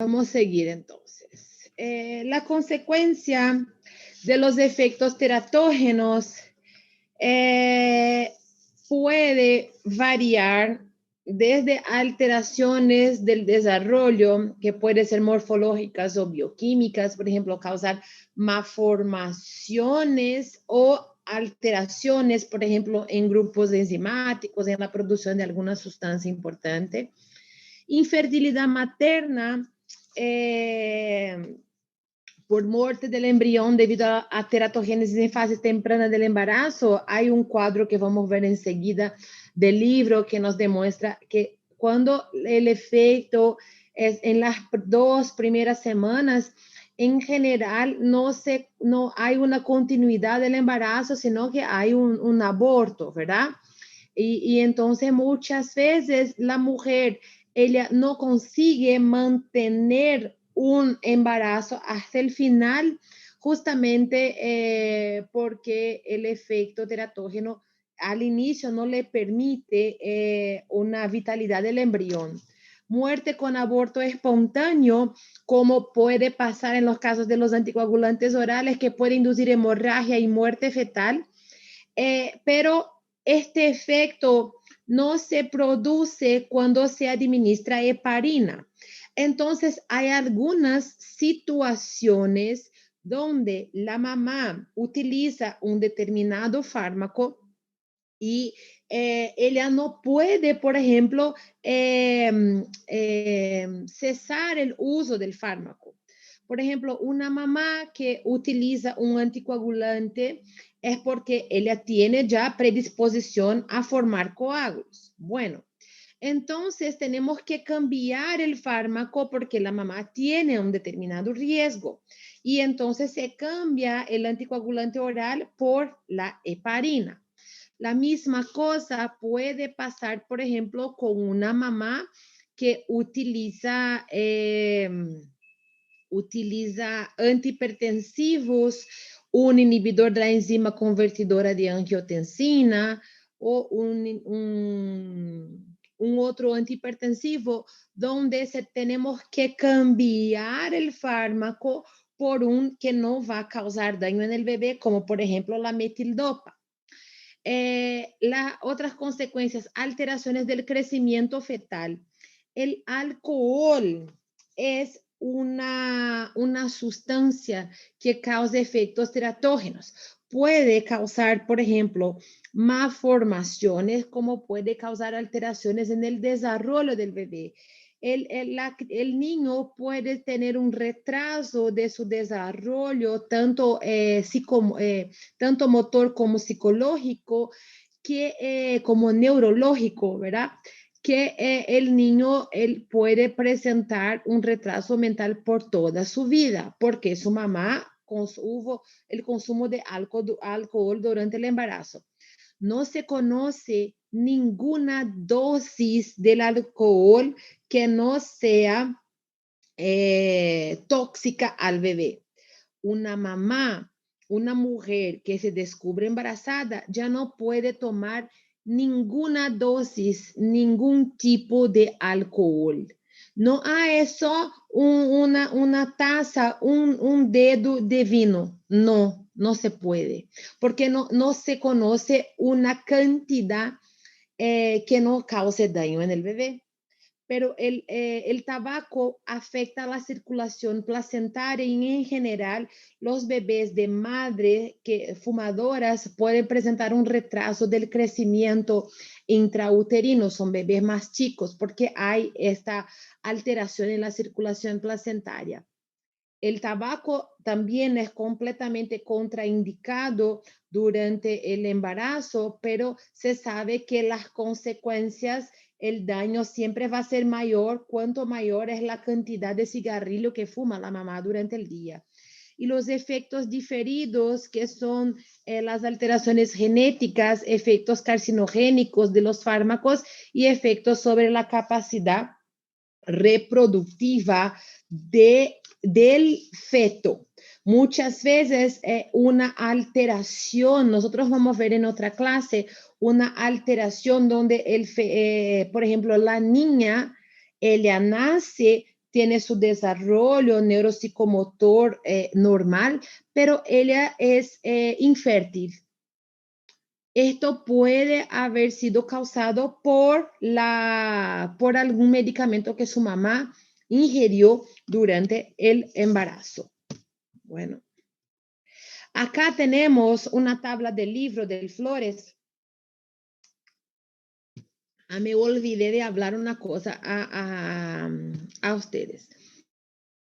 Speaker 1: Vamos a seguir entonces. La consecuencia de los efectos teratógenos puede variar desde alteraciones del desarrollo, que pueden ser morfológicas o bioquímicas, por ejemplo, causar malformaciones o alteraciones, por ejemplo, en grupos enzimáticos, en la producción de alguna sustancia importante. Infertilidad materna, por muerte del embrión debido a teratogénesis en fase temprana del embarazo. Hay un cuadro que vamos a ver enseguida del libro que nos demuestra que cuando el efecto es en las 2 primeras semanas, en general no hay una continuidad del embarazo, sino que hay un aborto, ¿verdad? Y entonces muchas veces la mujer, ella no consigue mantener un embarazo hasta el final, justamente porque el efecto teratógeno al inicio no le permite una vitalidad del embrión. Muerte con aborto espontáneo, como puede pasar en los casos de los anticoagulantes orales, que puede inducir hemorragia y muerte fetal, pero este efecto no se produce cuando se administra heparina. Entonces, hay algunas situaciones donde la mamá utiliza un determinado fármaco y ella no puede, por ejemplo, cesar el uso del fármaco. Por ejemplo, una mamá que utiliza un anticoagulante es porque ella tiene ya predisposición a formar coágulos. Bueno, entonces tenemos que cambiar el fármaco porque la mamá tiene un determinado riesgo y entonces se cambia el anticoagulante oral por la heparina. La misma cosa puede pasar, por ejemplo, con una mamá que utiliza antihipertensivos, un inhibidor de la enzima convertidora de angiotensina o un otro antihipertensivo donde tenemos que cambiar el fármaco por un que no va a causar daño en el bebé, como por ejemplo la metildopa. Las otras consecuencias, alteraciones del crecimiento fetal. El alcohol es una sustancia que causa efectos teratógenos. Puede causar, por ejemplo, malformaciones, como puede causar alteraciones en el desarrollo del bebé. El niño puede tener un retraso de su desarrollo, tanto motor como psicológico, como neurológico, ¿verdad? Que el niño puede presentar un retraso mental por toda su vida, porque su mamá hubo el consumo de alcohol durante el embarazo. No se conoce ninguna dosis del alcohol que no sea tóxica al bebé. Una mamá, una mujer que se descubre embarazada ya no puede tomar ninguna dosis, ningún tipo de alcohol. No hay eso, una taza, un dedo de vino. No se puede, porque no se conoce una cantidad que no cause daño en el bebé. Pero el tabaco afecta la circulación placentaria y en general los bebés de madre fumadoras pueden presentar un retraso del crecimiento intrauterino, son bebés más chicos porque hay esta alteración en la circulación placentaria. El tabaco también es completamente contraindicado durante el embarazo, pero se sabe que las consecuencias, el daño siempre va a ser mayor cuanto mayor es la cantidad de cigarrillo que fuma la mamá durante el día. Y los efectos diferidos, que son las alteraciones genéticas, efectos carcinogénicos de los fármacos y efectos sobre la capacidad reproductiva del feto. Muchas veces una alteración, nosotros vamos a ver en otra clase, una alteración donde por ejemplo, la niña, ella nace tiene su desarrollo neuropsicomotor normal, pero ella es infértil. Esto puede haber sido causado por algún medicamento que su mamá ingirió durante el embarazo. Bueno, acá tenemos una tabla del libro del Flores. Me olvidé de hablar una cosa a ustedes.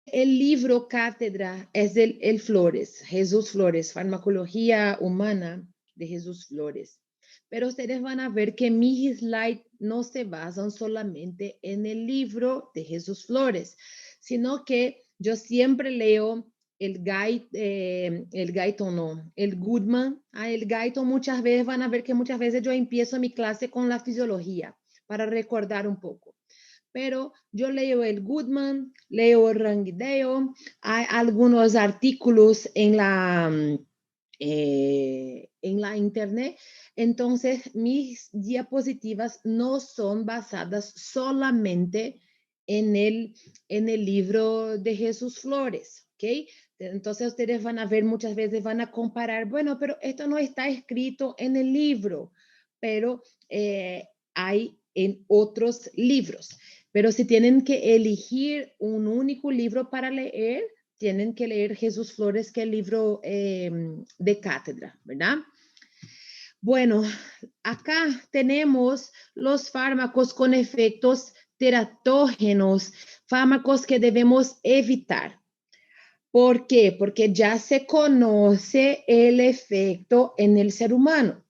Speaker 1: El libro cátedra es el Flores, Jesús Flores, Farmacología Humana de Jesús Flores. Pero ustedes van a ver que mis slides no se basan solamente en el libro de Jesús Flores, sino que yo siempre leo el Guyton no, el Goodman. El Guyton muchas veces van a ver que muchas veces yo empiezo mi clase con la fisiología para recordar un poco. Pero yo leo el Goodman, leo el Rangideo, hay algunos artículos en la internet. Entonces, mis diapositivas no son basadas solamente en el libro de Jesús Flores, ¿ok? Entonces, ustedes van a ver, muchas veces van a comparar, bueno, pero esto no está escrito en el libro, pero hay en otros libros. Pero si tienen que elegir un único libro para leer, tienen que leer Jesús Flores, que es el libro de cátedra, ¿verdad? Bueno, acá tenemos los fármacos con efectos teratógenos, fármacos que debemos evitar. ¿Por qué? Porque ya se conoce el efecto en el ser humano.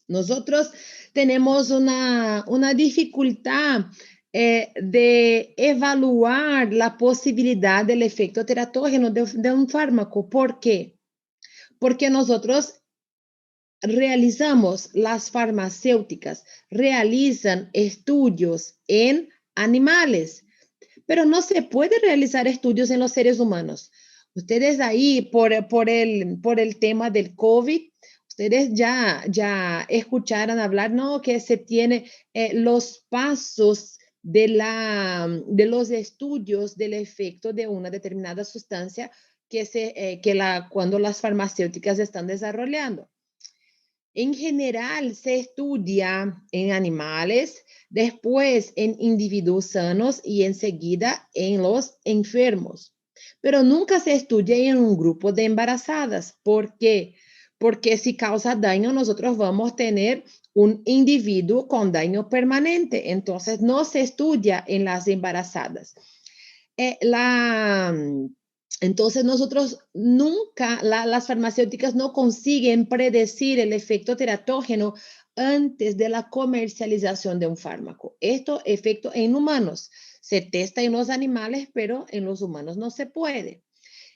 Speaker 1: Nosotros tenemos una dificultad de evaluar la posibilidad del efecto teratógeno de un fármaco. ¿Por qué? Porque nosotros las farmacéuticas realizan estudios en animales, pero no se puede realizar estudios en los seres humanos. Ustedes ahí, por el tema del COVID, ustedes ya escucharon hablar, ¿no? Que se tiene los pasos de los estudios del efecto de una determinada sustancia cuando las farmacéuticas están desarrollando. En general, se estudia en animales, después en individuos sanos y enseguida en los enfermos. Pero nunca se estudia en un grupo de embarazadas. ¿Por qué? Porque si causa daño, nosotros vamos a tener un individuo con daño permanente. Entonces, no se estudia en las embarazadas. Entonces, nosotros nunca, las farmacéuticas no consiguen predecir el efecto teratógeno antes de la comercialización de un fármaco. Esto efecto en humanos. Se testa en los animales, pero en los humanos no se puede.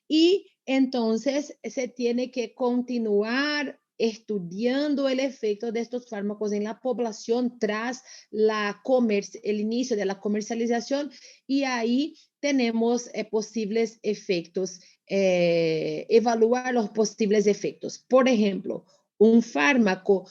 Speaker 1: Y entonces se tiene que continuar estudiando el efecto de estos fármacos en la población tras el inicio de la comercialización, y ahí tenemos posibles efectos, evaluar los posibles efectos. Por ejemplo, un fármaco,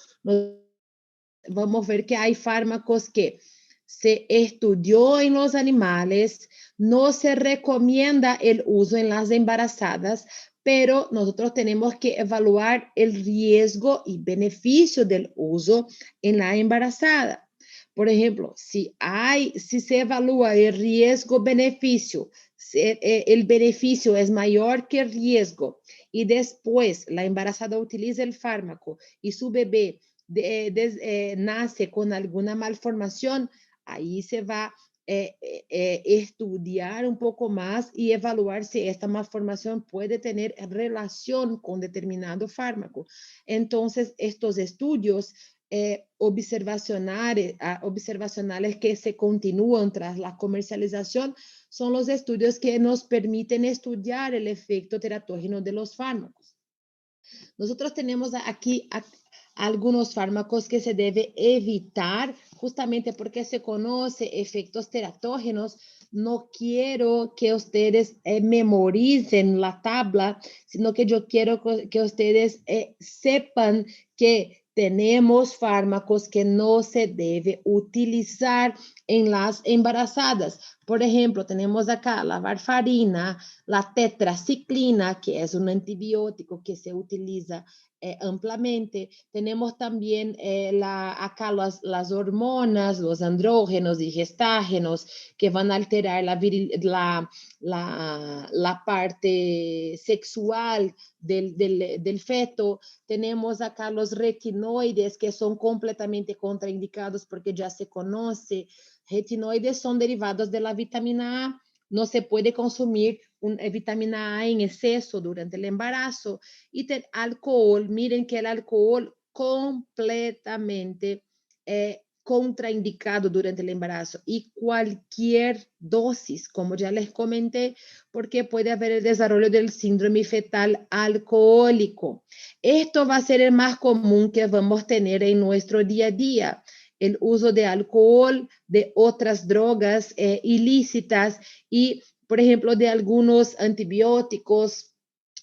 Speaker 1: vamos a ver que hay fármacos que se estudió en los animales, no se recomienda el uso en las embarazadas, pero nosotros tenemos que evaluar el riesgo y beneficio del uso en la embarazada. Por ejemplo, si se evalúa el riesgo-beneficio, el beneficio es mayor que el riesgo, y después la embarazada utiliza el fármaco y su bebé nace con alguna malformación, ahí se va a estudiar un poco más y evaluar si esta malformación puede tener relación con determinado fármaco. Entonces, estos estudios observacionales que se continúan tras la comercialización son los estudios que nos permiten estudiar el efecto teratógeno de los fármacos. Nosotros tenemos aquí algunos fármacos que se debe evitar justamente porque se conoce efectos teratógenos. No quiero que ustedes memoricen la tabla, sino que yo quiero que ustedes sepan que tenemos fármacos que no se debe utilizar en las embarazadas. Por ejemplo, tenemos acá la varfarina, la tetraciclina, que es un antibiótico que se utiliza ampliamente. Tenemos también acá las hormonas, los andrógenos y gestágenos que van a alterar la parte sexual del feto. Tenemos acá los retinoides que son completamente contraindicados porque ya se conoce. Retinoides son derivados de la vitamina A. No se puede consumir vitamina A en exceso durante el embarazo. Y alcohol, miren que el alcohol completamente contraindicado durante el embarazo y cualquier dosis, como ya les comenté, porque puede haber el desarrollo del síndrome fetal alcohólico. Esto va a ser el más común que vamos a tener en nuestro día a día. El uso de alcohol, de otras drogas ilícitas y, por ejemplo, de algunos antibióticos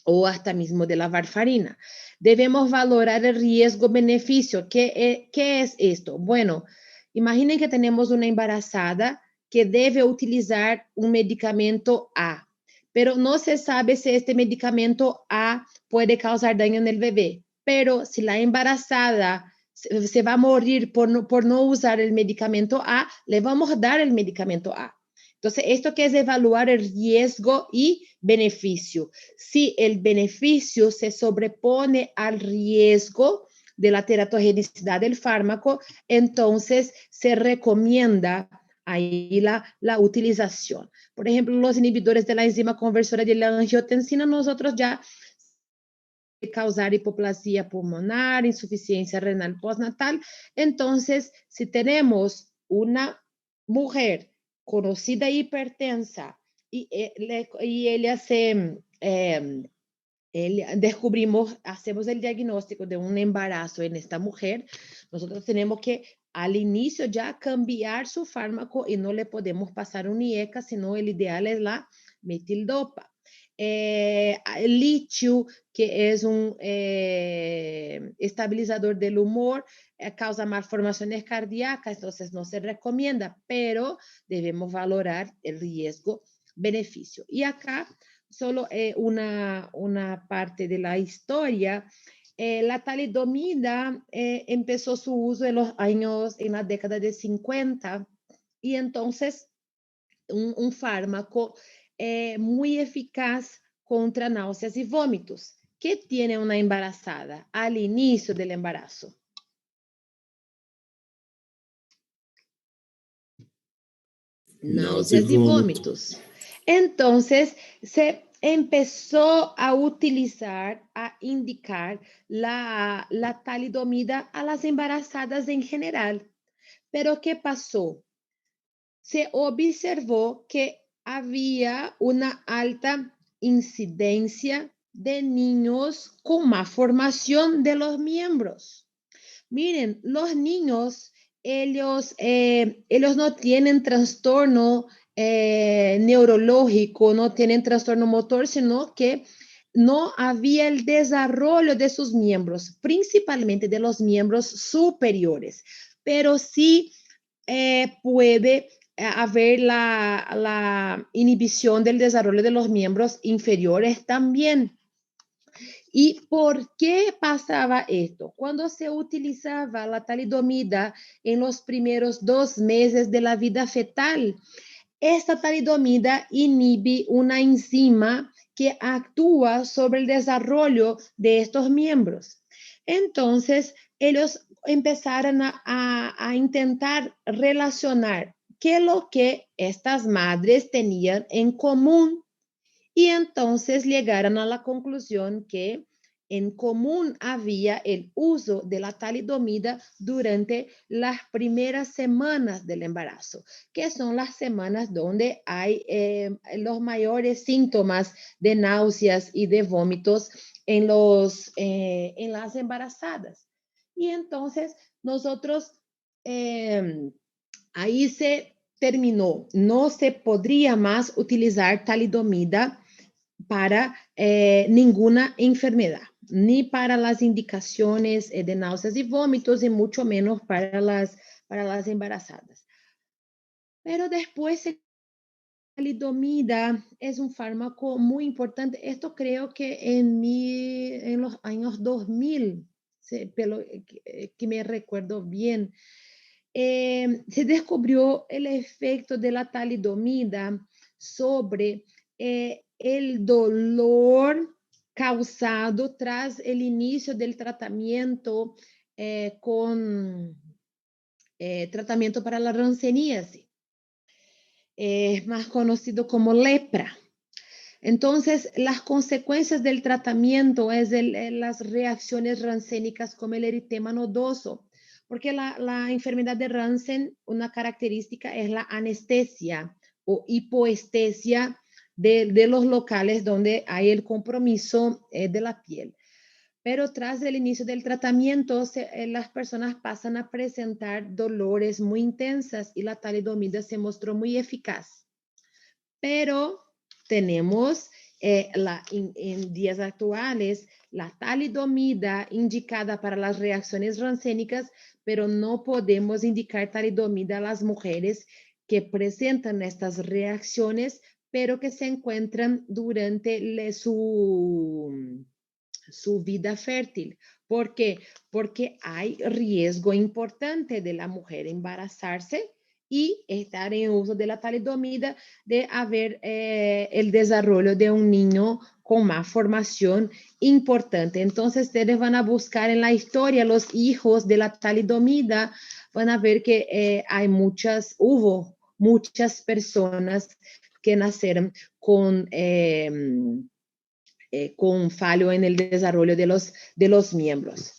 Speaker 1: o hasta mismo de la varfarina. Debemos valorar el riesgo-beneficio. ¿Qué es esto? Bueno, imaginen que tenemos una embarazada que debe utilizar un medicamento A, pero no se sabe si este medicamento A puede causar daño en el bebé. Pero si la embarazada se va a morir por no usar el medicamento A, le vamos a dar el medicamento A. Entonces, esto que es evaluar el riesgo y beneficio. Si el beneficio se sobrepone al riesgo de la teratogenicidad del fármaco, entonces se recomienda ahí la utilización. Por ejemplo, los inhibidores de la enzima conversora de la angiotensina, nosotros ya causar hipoplasia pulmonar, insuficiencia renal postnatal. Entonces, si tenemos una mujer conocida hipertensa y ella hacemos el diagnóstico de un embarazo en esta mujer, nosotros tenemos que al inicio ya cambiar su fármaco y no le podemos pasar un IECA, sino el ideal es la metildopa. El litio, que es un estabilizador del humor, causa malformaciones cardíacas, entonces no se recomienda, pero debemos valorar el riesgo-beneficio. Y acá, solo una parte de la historia, la talidomida empezó su uso en la década de 50, y entonces un fármaco muy eficaz contra náuseas y vómitos. ¿Qué tiene una embarazada al inicio del embarazo? Náuseas y vómitos. Entonces, se empezó a utilizar, a indicar la talidomida a las embarazadas en general. Pero ¿qué pasó? Se observó que había una alta incidencia de niños con malformación de los miembros. Miren, los niños, ellos no tienen trastorno neurológico, no tienen trastorno motor, sino que no había el desarrollo de sus miembros, principalmente de los miembros superiores, pero sí puede haber la inhibición del desarrollo de los miembros inferiores también. ¿Y por qué pasaba esto? Cuando se utilizaba la talidomida en los primeros 2 meses de la vida fetal, esta talidomida inhibe una enzima que actúa sobre el desarrollo de estos miembros. Entonces, ellos empezaron a intentar relacionar qué es lo que estas madres tenían en común. Y entonces llegaron a la conclusión que en común había el uso de la talidomida durante las primeras semanas del embarazo, que son las semanas donde hay los mayores síntomas de náuseas y de vómitos en las embarazadas. Y entonces nosotros ahí se terminó, no se podría más utilizar talidomida para ninguna enfermedad. ni para las indicaciones de náuseas y vómitos, y mucho menos para las embarazadas. Pero después, la talidomida es un fármaco muy importante. Esto creo que en los años 2000, que me recuerdo bien, se descubrió el efecto de la talidomida sobre el dolor causado tras el inicio del tratamiento con tratamiento para la ranceníase, más conocido como lepra. Entonces, las consecuencias del tratamiento es las reacciones rancénicas como el eritema nodoso, porque la enfermedad de Ransen, una característica es la anestesia o hipoestesia de los locales donde hay el compromiso de la piel. Pero tras el inicio del tratamiento, las personas pasan a presentar dolores muy intensas y la talidomida se mostró muy eficaz. Pero tenemos en días actuales la talidomida indicada para las reacciones rancénicas, pero no podemos indicar talidomida a las mujeres que presentan estas reacciones, pero que se encuentran durante su vida fértil. ¿Por qué? Porque hay riesgo importante de la mujer embarazarse y estar en uso de la talidomida, de haber el desarrollo de un niño con más formación importante. Entonces, ustedes van a buscar en la historia los hijos de la talidomida, van a ver que hubo muchas personas que nacieron con fallo en el desarrollo de los miembros.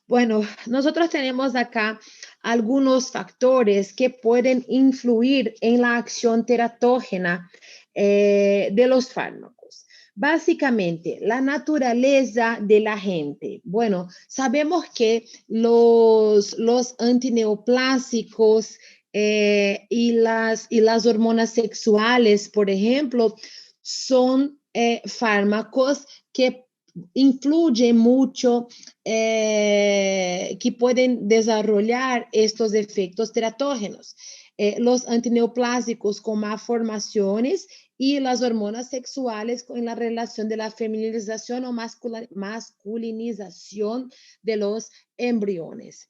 Speaker 1: Bueno, nosotros tenemos acá algunos factores que pueden influir en la acción teratógena de los fármacos. Básicamente, la naturaleza del agente. Bueno, sabemos que los antineoplásicos y las hormonas sexuales, por ejemplo, son fármacos que influyen mucho, que pueden desarrollar estos efectos teratógenos. Los antineoplásicos con malformaciones y las hormonas sexuales con la relación de la feminización o masculinización de los embriones.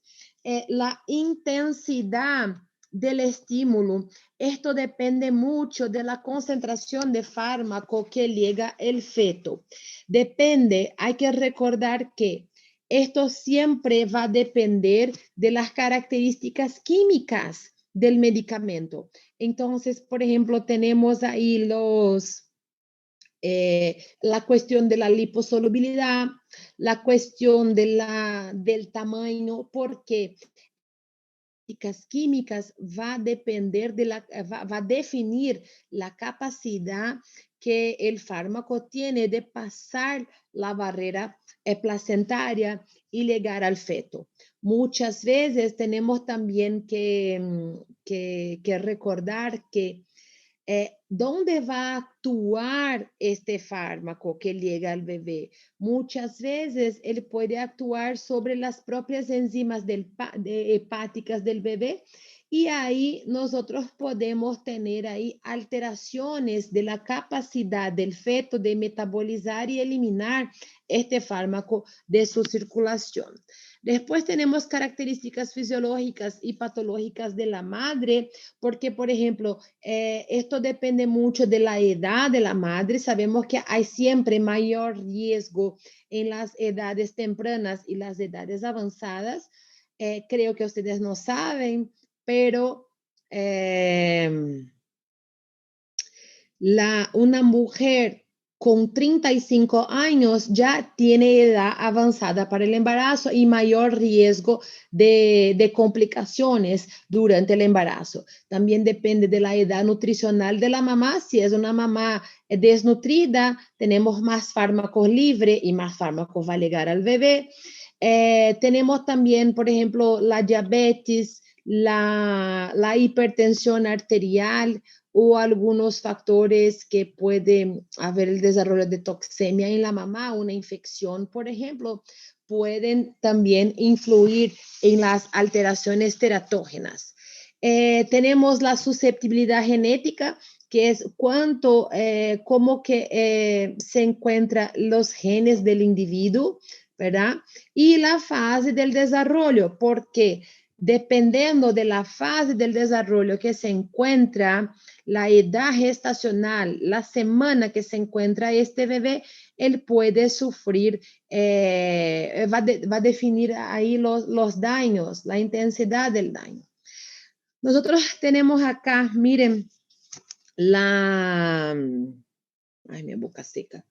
Speaker 1: La intensidad del estímulo, esto depende mucho de la concentración de fármaco que llega el feto. Depende, hay que recordar que esto siempre va a depender de las características químicas del medicamento. Entonces, por ejemplo, tenemos ahí la cuestión de la liposolubilidad, la cuestión del tamaño, porque químicas va a depender va a definir la capacidad que el fármaco tiene de pasar la barrera placentaria y llegar al feto. Muchas veces tenemos también que recordar que ¿dónde va a actuar este fármaco que llega al bebé? Muchas veces él puede actuar sobre las propias enzimas hepáticas del bebé, y ahí nosotros podemos tener ahí alteraciones de la capacidad del feto de metabolizar y eliminar este fármaco de su circulación. Después tenemos características fisiológicas y patológicas de la madre, porque, por ejemplo, esto depende mucho de la edad de la madre. Sabemos que hay siempre mayor riesgo en las edades tempranas y las edades avanzadas. Creo que ustedes no saben, pero una mujer con 35 años ya tiene edad avanzada para el embarazo y mayor riesgo de complicaciones durante el embarazo. También depende de la edad nutricional de la mamá. Si es una mamá desnutrida, tenemos más fármacos libres y más fármacos va a llegar al bebé. Tenemos también, por ejemplo, la diabetes, la hipertensión arterial o algunos factores que pueden haber el desarrollo de toxemia en la mamá, una infección, por ejemplo, pueden también influir en las alteraciones teratógenas. Tenemos la susceptibilidad genética, que es cómo que se encuentran los genes del individuo, ¿verdad? Y la fase del desarrollo, porque dependiendo de la fase del desarrollo que se encuentra, la edad gestacional, la semana que se encuentra este bebé, él puede sufrir, va a definir ahí los daños, la intensidad del daño. Nosotros tenemos acá, miren, ay, mi boca seca.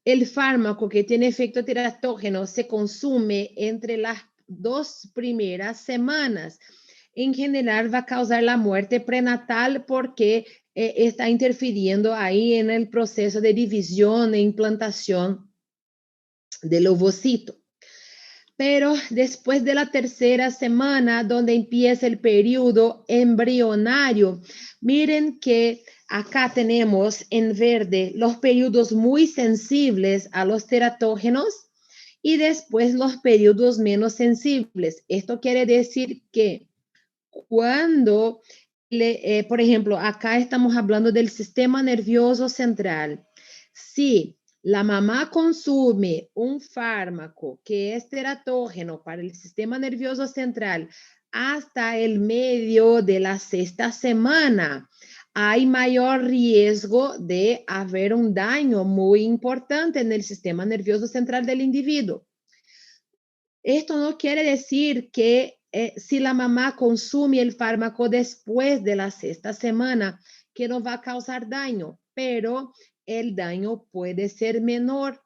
Speaker 1: El fármaco que tiene efecto teratógeno se consume entre las 2 primeras semanas, en general va a causar la muerte prenatal porque está interfiriendo ahí en el proceso de división e implantación del ovocito. Pero después de la 3ª semana, donde empieza el periodo embrionario, miren que acá tenemos en verde los periodos muy sensibles a los teratógenos y después los periodos menos sensibles. Esto quiere decir que cuando, por ejemplo, acá estamos hablando del sistema nervioso central. Si la mamá consume un fármaco que es teratógeno para el sistema nervioso central hasta el medio de la 6ª semana, hay mayor riesgo de haber un daño muy importante en el sistema nervioso central del individuo. Esto no quiere decir que si la mamá consume el fármaco después de la 6ª semana, que no va a causar daño, pero el daño puede ser menor.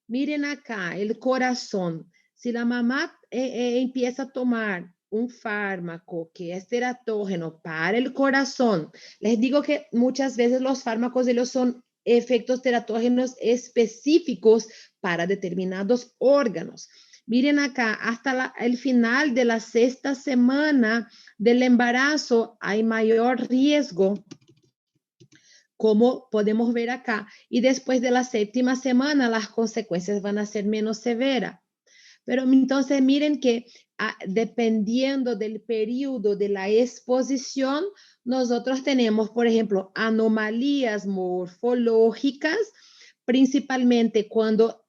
Speaker 1: Miren acá, el corazón. Si la mamá empieza a tomar un fármaco que es teratógeno para el corazón, les digo que muchas veces los fármacos ellos son efectos teratógenos específicos para determinados órganos. Miren acá, hasta el final de la 6ª semana del embarazo hay mayor riesgo, como podemos ver acá, y después de la 7ª semana las consecuencias van a ser menos severas. Pero entonces miren que dependiendo del periodo de la exposición, nosotros tenemos, por ejemplo, anomalías morfológicas, principalmente cuando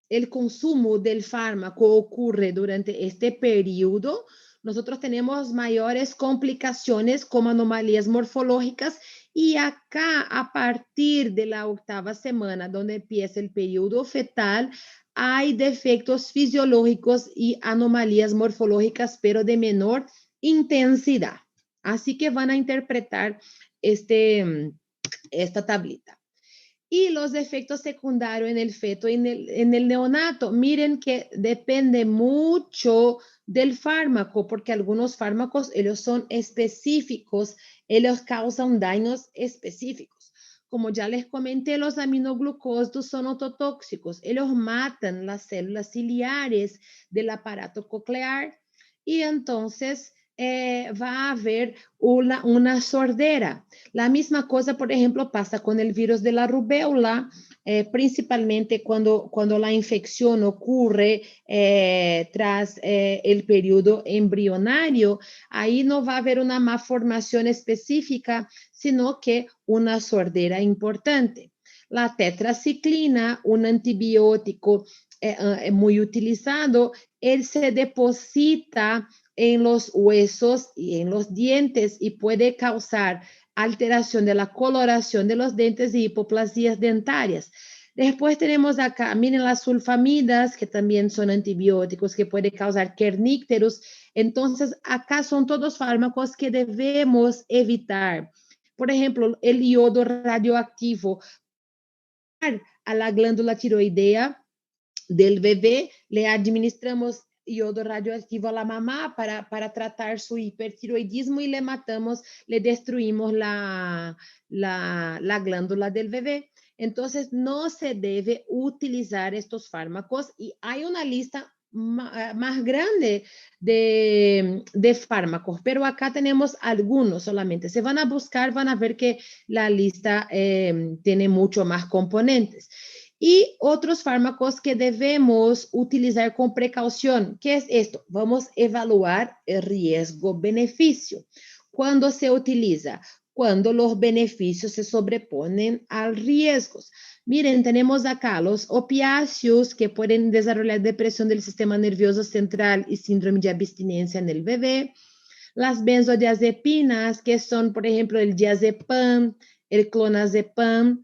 Speaker 1: el consumo del fármaco ocurre durante este periodo, nosotros tenemos mayores complicaciones como anomalías morfológicas y acá a partir de la 8ª semana, donde empieza el periodo fetal, hay defectos fisiológicos y anomalías morfológicas, pero de menor intensidad. Así que van a interpretar esta tablita. Y los efectos secundarios en el feto y en el neonato. Miren que depende mucho del fármaco, porque algunos fármacos, ellos son específicos, ellos causan daños específicos. Como ya les comenté, los aminoglucósidos son ototóxicos. Ellos matan las células ciliares del aparato coclear y entonces va a haber una sordera. La misma cosa, por ejemplo, pasa con el virus de la rubéola, principalmente cuando la infección ocurre tras el periodo embrionario. Ahí no va a haber una malformación específica, sino que una sordera importante. La tetraciclina, un antibiótico muy utilizado, él se deposita en los huesos y en los dientes y puede causar alteración de la coloración de los dientes y hipoplasías dentarias. Después tenemos acá, miren las sulfamidas, que también son antibióticos, que puede causar kernícteros. Entonces, acá son todos fármacos que debemos evitar. Por ejemplo, el iodo radioactivo a la glándula tiroidea del bebé, le administramos yodo radioactivo a la mamá para tratar su hipertiroidismo y le matamos, le destruimos la glándula del bebé. Entonces, no se debe utilizar estos fármacos y hay una lista más grande de fármacos, pero acá tenemos algunos solamente. Se van a buscar, van a ver que la lista tiene mucho más componentes. Y otros fármacos que debemos utilizar con precaución. ¿Qué es esto? Vamos a evaluar el riesgo-beneficio. ¿Cuándo se utiliza? Cuando los beneficios se sobreponen a los riesgos. Miren, tenemos acá los opiáceos que pueden desarrollar depresión del sistema nervioso central y síndrome de abstinencia en el bebé. Las benzodiazepinas, que son, por ejemplo, el diazepam, el clonazepam,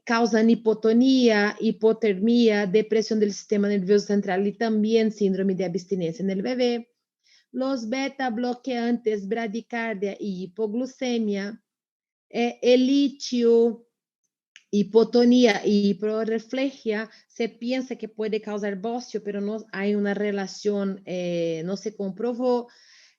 Speaker 1: causan hipotonía, hipotermia, depresión del sistema nervioso central y también síndrome de abstinencia en el bebé. Los beta bloqueantes, bradicardia y hipoglucemia, el litio, hipotonía y hiporreflejia, se piensa que puede causar bocio, pero no hay una relación, no se comprobó.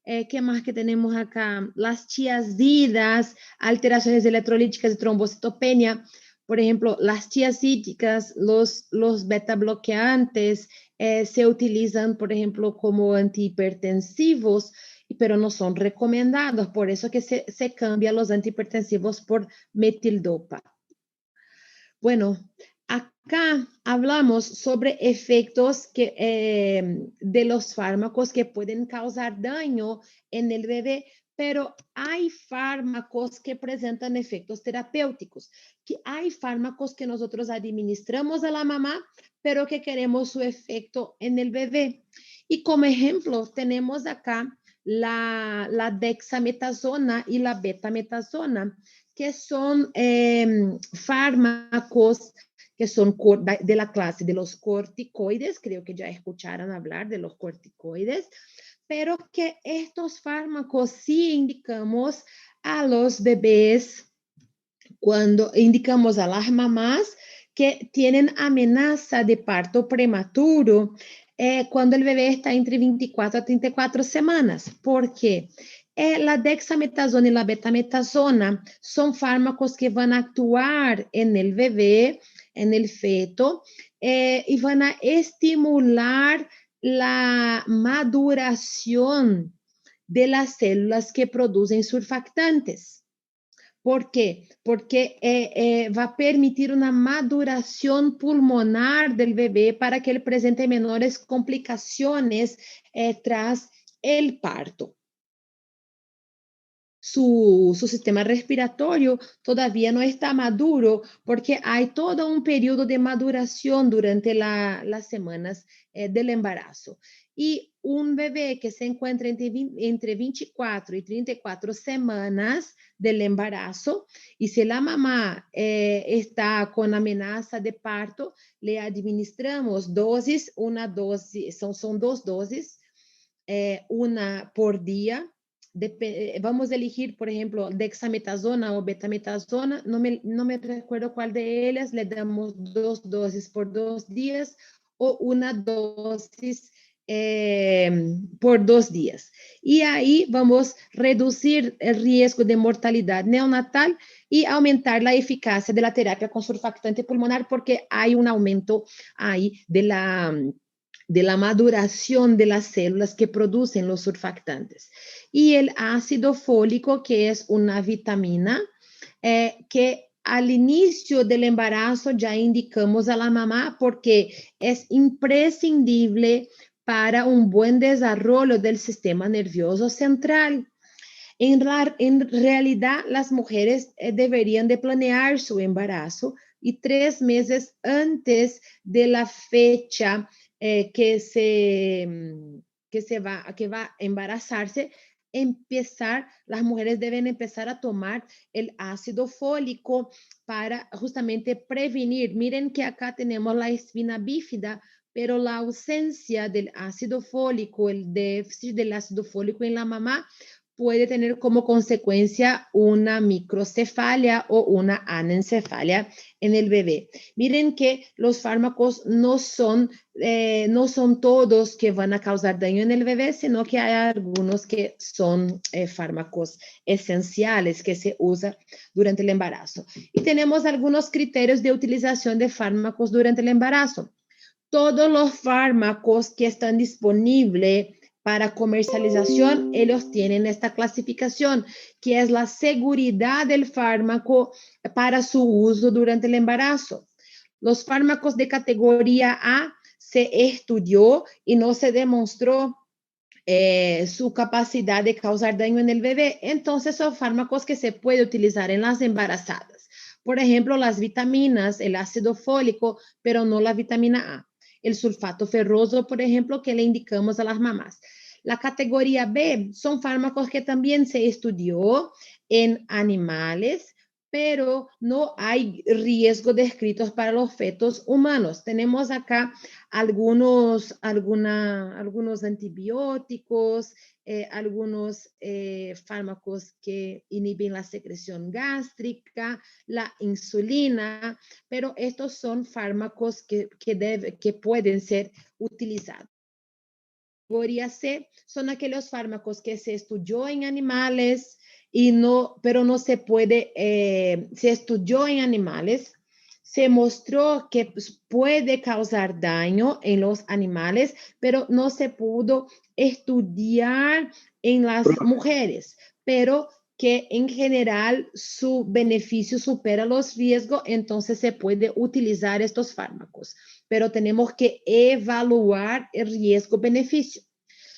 Speaker 1: ¿Qué más que tenemos acá? Las tiazidas, alteraciones electrolíticas y trombocitopenia. Por ejemplo, las tiazídicas, los beta bloqueantes se utilizan, por ejemplo, como antihipertensivos, pero no son recomendados. Por eso que se cambian los antihipertensivos por metildopa. Bueno, acá hablamos sobre efectos de los fármacos que pueden causar daño en el bebé, pero hay fármacos que presentan efectos terapéuticos, que hay fármacos que nosotros administramos a la mamá, pero que queremos su efecto en el bebé. Y como ejemplo, tenemos acá la dexametasona y la betametasona, que son fármacos que son de la clase de los corticoides, creo que ya escucharon hablar de los corticoides, pero que estos fármacos sí indicamos a los bebés, cuando indicamos a las mamás que tienen amenaza de parto prematuro, cuando el bebé está entre 24 a 34 semanas. ¿Por qué? La dexametasona y la betametasona son fármacos que van a actuar en el bebé, en el feto, y van a estimular la maduración de las células que producen surfactantes. ¿Por qué? Porque va a permitir una maduración pulmonar del bebé para que él presente menores complicaciones tras el parto. Su sistema respiratorio todavía no está maduro porque hay todo un periodo de maduración durante las semanas del embarazo. Y un bebé que se encuentra entre 24 y 34 semanas del embarazo, y si la mamá está con amenaza de parto, le administramos dosis, son 2 dosis, una por día. Vamos a elegir, por ejemplo, dexametasona o betametasona, no me recuerdo cuál de ellas, le damos 2 dosis por 2 días o una dosis por 2 días. Y ahí vamos a reducir el riesgo de mortalidad neonatal y aumentar la eficacia de la terapia con surfactante pulmonar porque hay un aumento ahí de la maduración de las células que producen los surfactantes. Y el ácido fólico, que es una vitamina que al inicio del embarazo ya indicamos a la mamá porque es imprescindible para un buen desarrollo del sistema nervioso central. En realidad, las mujeres deberían de planear su embarazo y 3 meses antes de la fecha que va a embarazarse, las mujeres deben empezar a tomar el ácido fólico para justamente prevenir. Miren que acá tenemos la espina bífida, pero la ausencia del ácido fólico, el déficit del ácido fólico en la mamá puede tener como consecuencia una microcefalia o una anencefalia en el bebé. Miren que los fármacos no son todos que van a causar daño en el bebé, sino que hay algunos que son fármacos esenciales que se usan durante el embarazo. Y tenemos algunos criterios de utilización de fármacos durante el embarazo. Todos los fármacos que están disponibles para comercialización, ellos tienen esta clasificación, que es la seguridad del fármaco para su uso durante el embarazo. Los fármacos de categoría A se estudió y no se demostró su capacidad de causar daño en el bebé. Entonces, son fármacos que se pueden utilizar en las embarazadas. Por ejemplo, las vitaminas, el ácido fólico, pero no la vitamina A. El sulfato ferroso, por ejemplo, que le indicamos a las mamás. La categoría B son fármacos que también se estudió en animales, pero no hay riesgo descritos para los fetos humanos. Tenemos acá algunos antibióticos, algunos fármacos que inhiben la secreción gástrica, la insulina, pero estos son fármacos que pueden ser utilizados. Categoría C son aquellos fármacos que se estudió en animales, pero no se puede, se estudió en animales, se mostró que puede causar daño en los animales, pero no se pudo estudiar en las mujeres, pero que en general su beneficio supera los riesgos, entonces se puede utilizar estos fármacos, pero tenemos que evaluar el riesgo-beneficio.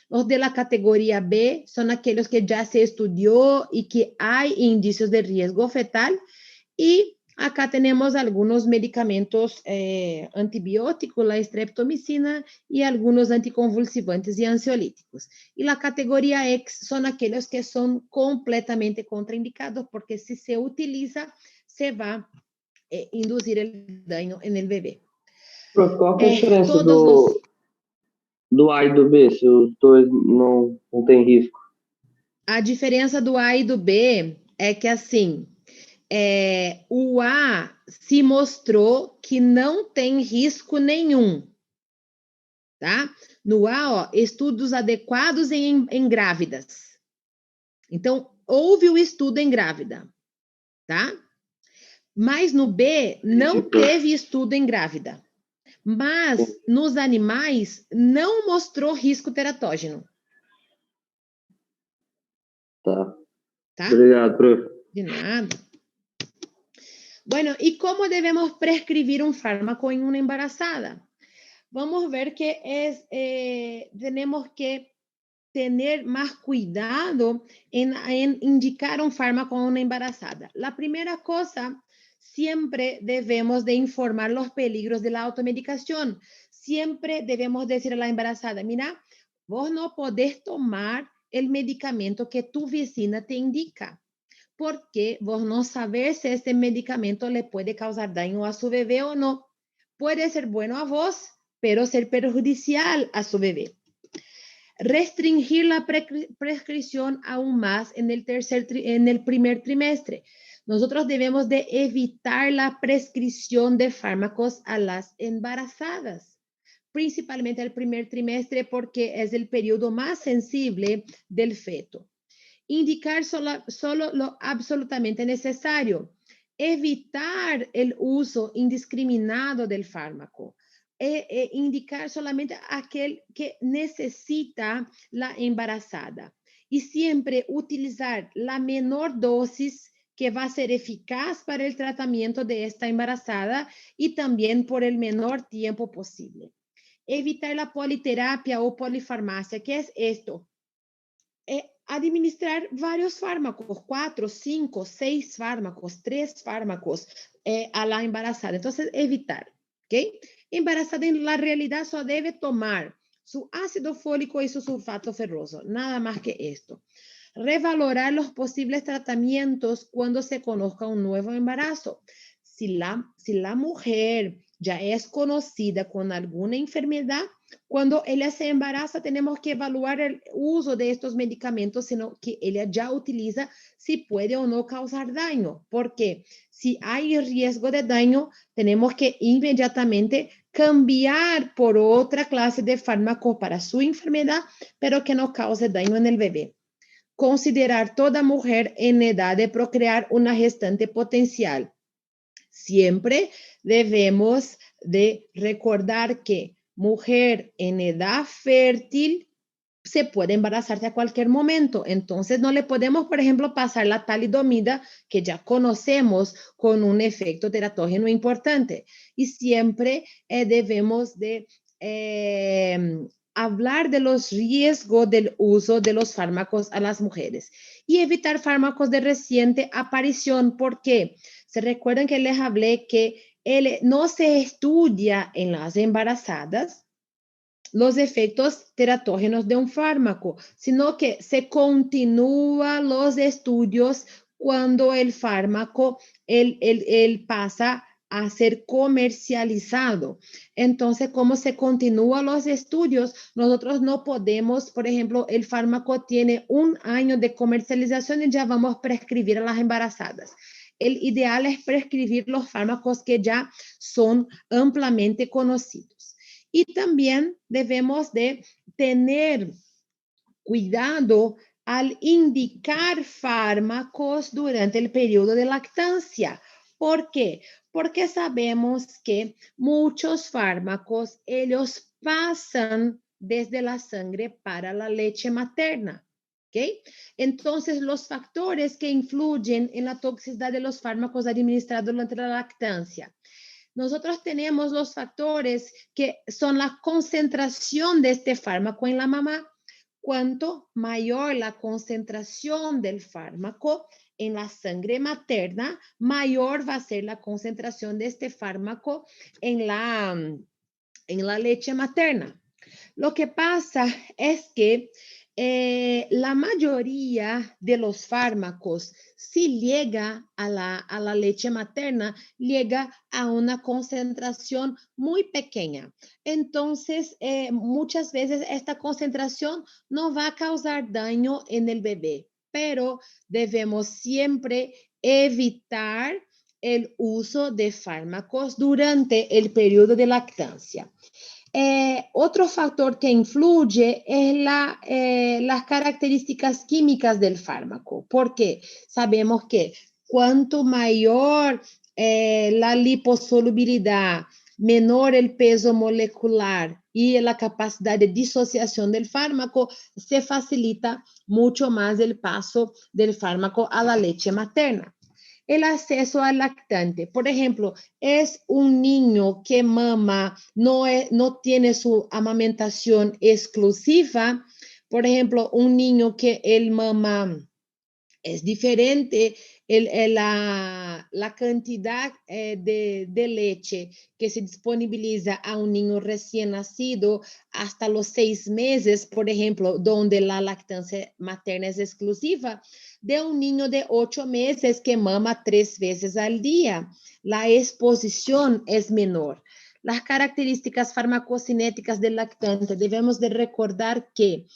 Speaker 1: Los de la categoría B son aquellos que ya se estudió y que hay indicios de riesgo fetal. Y acá tenemos algunos medicamentos antibióticos, la streptomicina y algunos anticonvulsivantes y ansiolíticos. Y la categoría X son aquellos que son completamente contraindicados porque si se utiliza, se va a inducir el daño en el bebé.
Speaker 7: Prof, qual que é a diferença do A e do B, se os dois não tem risco?
Speaker 1: A diferença do A e do B é que, assim, o A se mostrou que não tem risco nenhum, tá? No A, ó, estudos adequados em grávidas. Então, houve o estudo em grávida, tá? Mas no B, não teve estudo em grávida. Mas, nos animais, não mostrou risco teratógeno.
Speaker 7: Tá? Obrigado, prof.
Speaker 1: De nada. Bueno, ¿y cómo debemos prescribir un fármaco en una embarazada? Vamos a ver que tenemos que tener más cuidado en indicar un fármaco a una embarazada. La primera cosa, siempre debemos de informar los peligros de la automedicación. Siempre debemos decir a la embarazada, mira, vos no podés tomar el medicamento que tu vecina te indica, porque vos no sabés si este medicamento le puede causar daño a su bebé o no. Puede ser bueno a vos, pero ser perjudicial a su bebé. Restringir la prescripción aún más en el primer trimestre. Nosotros debemos de evitar la prescripción de fármacos a las embarazadas, principalmente el primer trimestre porque es el periodo más sensible del feto. Indicar solo lo absolutamente necesario. Evitar el uso indiscriminado del fármaco. Indicar solamente aquel que necesita la embarazada. Y siempre utilizar la menor dosis que va a ser eficaz para el tratamiento de esta embarazada y también por el menor tiempo posible. Evitar la politerapia o polifarmacia. ¿Qué es esto? Administrar varios fármacos, 4, 5, 6 fármacos, 3 fármacos a la embarazada. Entonces, evitar, ¿ok? Embarazada en la realidad solo debe tomar su ácido fólico y su sulfato ferroso, nada más que esto. Revalorar los posibles tratamientos cuando se conozca un nuevo embarazo. Si la mujer ya es conocida con alguna enfermedad, cuando ella se embaraza, tenemos que evaluar el uso de estos medicamentos, sino que ella ya utiliza, si puede o no causar daño. Porque si hay riesgo de daño, tenemos que inmediatamente cambiar por otra clase de fármaco para su enfermedad, pero que no cause daño en el bebé. Considerar toda mujer en edad de procrear una gestante potencial. Siempre debemos de recordar que mujer en edad fértil se puede embarazarse a cualquier momento. Entonces no le podemos, por ejemplo, pasar la talidomida que ya conocemos con un efecto teratógeno importante. Y siempre debemos de hablar de los riesgos del uso de los fármacos a las mujeres y evitar fármacos de reciente aparición. ¿Por qué? Se recuerdan que les hablé que no se estudia en las embarazadas los efectos teratógenos de un fármaco, sino que se continúan los estudios cuando el fármaco pasa a ser comercializado. Entonces, como se continúan los estudios, nosotros no podemos, por ejemplo, el fármaco tiene 1 año de comercialización y ya vamos a prescribir a las embarazadas. El ideal es prescribir los fármacos que ya son ampliamente conocidos. Y también debemos de tener cuidado al indicar fármacos durante el periodo de lactancia. ¿Por qué? Porque sabemos que muchos fármacos, ellos pasan desde la sangre para la leche materna. ¿Okay? Entonces, los factores que influyen en la toxicidad de los fármacos administrados durante la lactancia. Nosotros tenemos los factores que son la concentración de este fármaco en la mamá. Cuanto mayor la concentración del fármaco en la sangre materna, mayor va a ser la concentración de este fármaco en la leche materna. Lo que pasa es que la mayoría de los fármacos, si llega a la leche materna, llega a una concentración muy pequeña. Entonces, muchas veces esta concentración no va a causar daño en el bebé, pero debemos siempre evitar el uso de fármacos durante el periodo de lactancia. Otro factor que influye es las características químicas del fármaco, porque sabemos que cuanto mayor la liposolubilidad, menor el peso molecular y la capacidad de disociación del fármaco, se facilita mucho más el paso del fármaco a la leche materna. El acceso al lactante. Por ejemplo, es un niño que mama, no tiene su amamentación exclusiva. Por ejemplo, un niño que él mama es diferente, la cantidad de leche que se disponibiliza a un niño recién nacido hasta los 6 meses, por ejemplo, donde la lactancia materna es exclusiva, de un niño de 8 meses que mama 3 veces al día. La exposición es menor. Las características farmacocinéticas del lactante, debemos de recordar que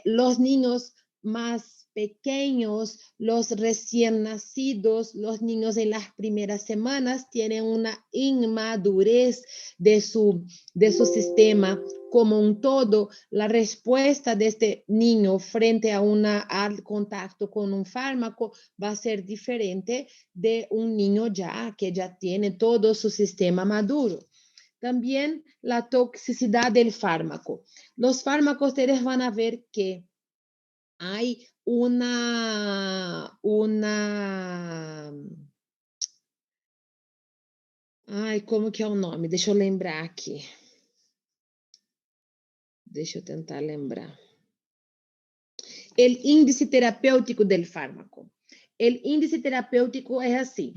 Speaker 1: los niños más pequeños, los recién nacidos, los niños en las primeras semanas tienen una inmadurez de su sistema como un todo. La respuesta de este niño frente al contacto con un fármaco va a ser diferente de un niño que ya tiene todo su sistema maduro. También la toxicidad del fármaco. Los fármacos, ustedes van a ver que hay como que é o nome? Deixa eu lembrar aqui. Deixa eu tentar lembrar. El índice terapêutico del fármaco. El índice terapêutico é assim.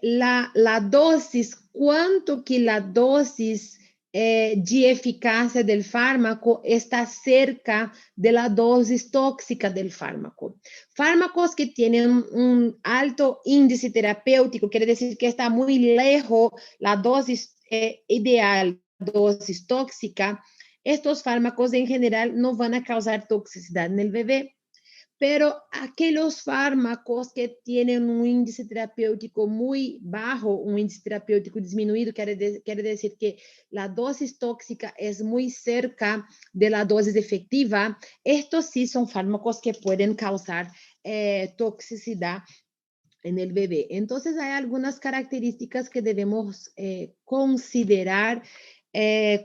Speaker 1: La dosis, quanto que la dosis de eficacia del fármaco está cerca de la dosis tóxica del fármaco. Fármacos que tienen un alto índice terapéutico, quiere decir que está muy lejos la dosis ideal dosis tóxica, estos fármacos en general no van a causar toxicidad en el bebé. Pero aquellos fármacos que tienen un índice terapéutico muy bajo, un índice terapéutico disminuido, quiere decir que la dosis tóxica es muy cerca de la dosis efectiva, estos sí son fármacos que pueden causar toxicidad en el bebé. Entonces hay algunas características que debemos considerar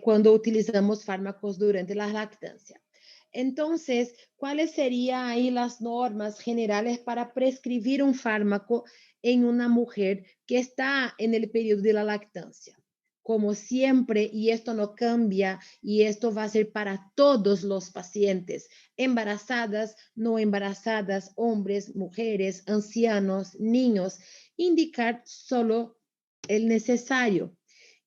Speaker 1: cuando utilizamos fármacos durante la lactancia. Entonces, ¿cuáles serían ahí las normas generales para prescribir un fármaco en una mujer que está en el periodo de la lactancia? Como siempre, y esto no cambia, y esto va a ser para todos los pacientes, embarazadas, no embarazadas, hombres, mujeres, ancianos, niños, indicar solo el necesario.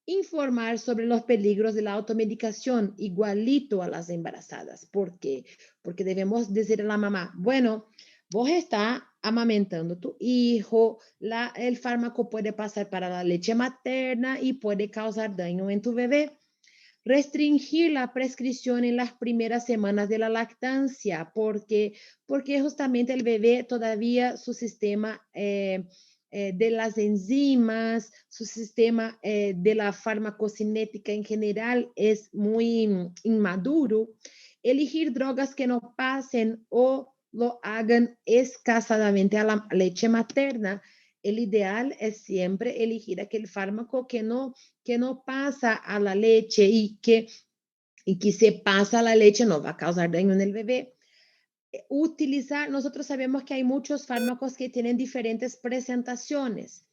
Speaker 1: Informar sobre los peligros de la automedicación, igualito a las embarazadas. ¿Por qué? Porque debemos decir a la mamá, bueno, vos estás amamantando tu hijo, el fármaco puede pasar para la leche materna y puede causar daño en tu bebé. Restringir la prescripción en las primeras semanas de la lactancia, porque justamente el bebé todavía su sistema de las enzimas, su sistema de la farmacocinética en general es muy inmaduro. Elegir drogas que no pasen o lo hagan escasamente a la leche materna. El ideal es siempre elegir aquel fármaco que no pasa a la leche y que se pasa a la leche no va a causar daño en el bebé. Nosotros sabemos que hay muchos fármacos que tienen diferentes presentaciones.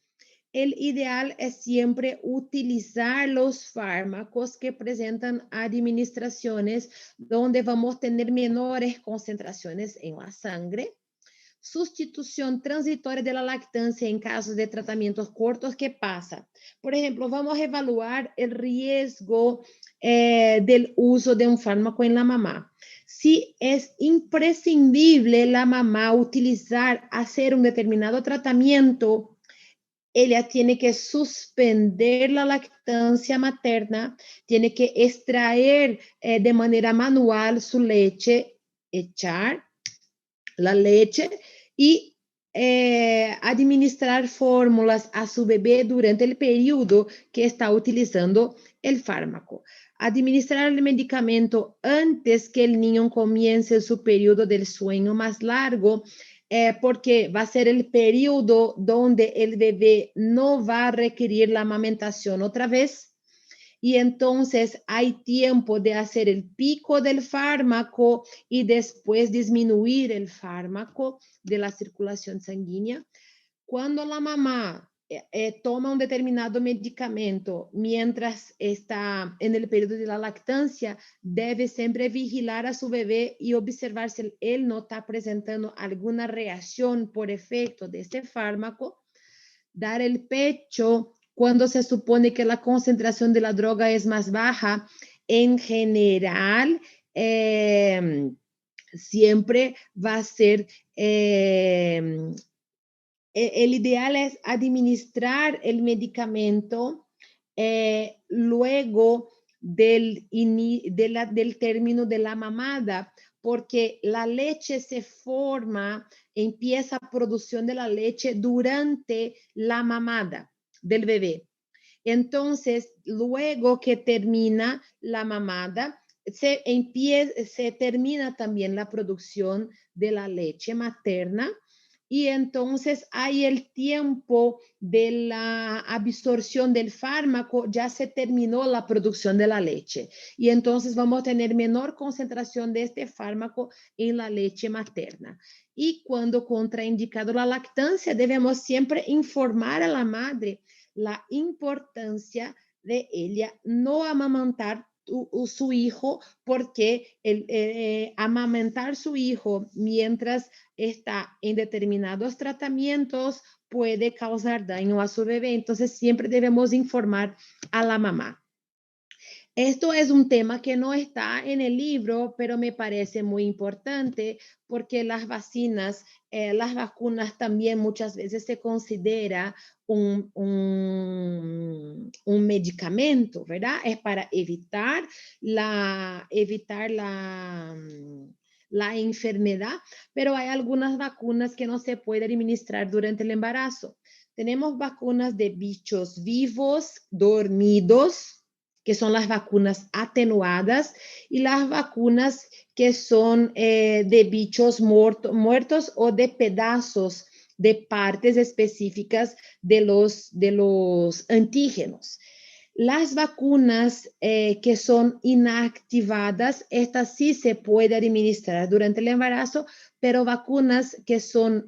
Speaker 1: El ideal es siempre utilizar los fármacos que presentan administraciones donde vamos a tener menores concentraciones en la sangre. Sustitución transitoria de la lactancia en casos de tratamientos cortos. ¿Qué pasa? Por ejemplo, vamos a evaluar el riesgo del uso de un fármaco en la mamá. Si es imprescindible la mamá hacer un determinado tratamiento, ella tiene que suspender la lactancia materna, tiene que extraer de manera manual su leche, echar la leche y administrar fórmulas a su bebé durante el periodo que está utilizando el fármaco. Administrar el medicamento antes que el niño comience su periodo del sueño más largo, porque va a ser el periodo donde el bebé no va a requerir la amamentación otra vez. Y entonces hay tiempo de hacer el pico del fármaco y después disminuir el fármaco de la circulación sanguínea. Cuando la mamá toma un determinado medicamento mientras está en el periodo de la lactancia, debe siempre vigilar a su bebé y observar si él no está presentando alguna reacción por efecto de este fármaco. Dar el pecho cuando se supone que la concentración de la droga es más baja. En general, siempre va a ser, el ideal es administrar el medicamento luego del término de la mamada, porque la leche se forma, empieza producción de la leche durante la mamada del bebé. Entonces, luego que termina la mamada, se termina también la producción de la leche materna y entonces hay el tiempo de la absorción del fármaco, ya se terminó la producción de la leche y entonces vamos a tener menor concentración de este fármaco en la leche materna. Y cuando contraindicado la lactancia, debemos siempre informar a la madre la importancia de ella no amamantar su hijo, porque amamantar su hijo mientras está en determinados tratamientos puede causar daño a su bebé. Entonces, siempre debemos informar a la mamá. Esto es un tema que no está en el libro, pero me parece muy importante porque las vacunas también muchas veces se considera un medicamento, ¿verdad? Es para evitar la enfermedad, pero hay algunas vacunas que no se puede administrar durante el embarazo. Tenemos vacunas de bichos vivos, dormidos, que son las vacunas atenuadas, y las vacunas que son de bichos muertos o de pedazos de partes específicas de los antígenos. Las vacunas que son inactivadas, estas sí se puede administrar durante el embarazo, pero vacunas que son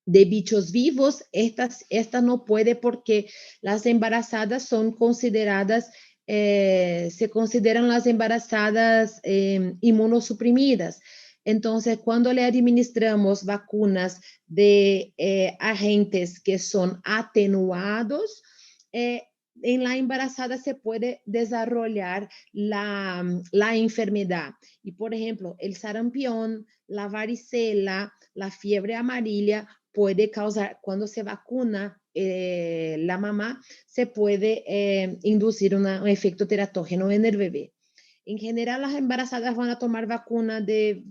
Speaker 1: de bichos vivos, estas no puede porque las embarazadas son consideradas, se consideran las embarazadas inmunosuprimidas. Entonces, cuando le administramos vacunas de agentes que son atenuados, en la embarazada se puede desarrollar la enfermedad. Y, por ejemplo, el sarampión, la varicela, la fiebre amarilla puede causar, cuando se vacuna la mamá, se puede inducir un efecto teratógeno en el bebé. En general, las embarazadas van a tomar vacuna de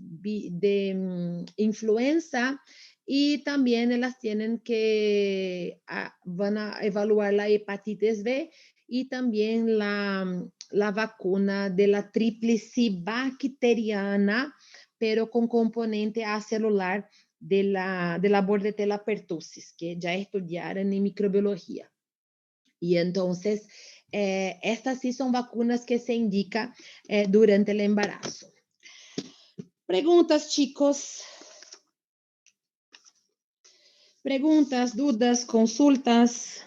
Speaker 1: influenza, y también ellas tienen que, van a evaluar la hepatitis B y también la vacuna de la tríplice bacteriana, pero con componente acelular de la Bordetella pertussis, que ya estudiaron en microbiología. Y entonces, estas sí son vacunas que se indican durante el embarazo. Preguntas, chicos. Preguntas, dudas, consultas.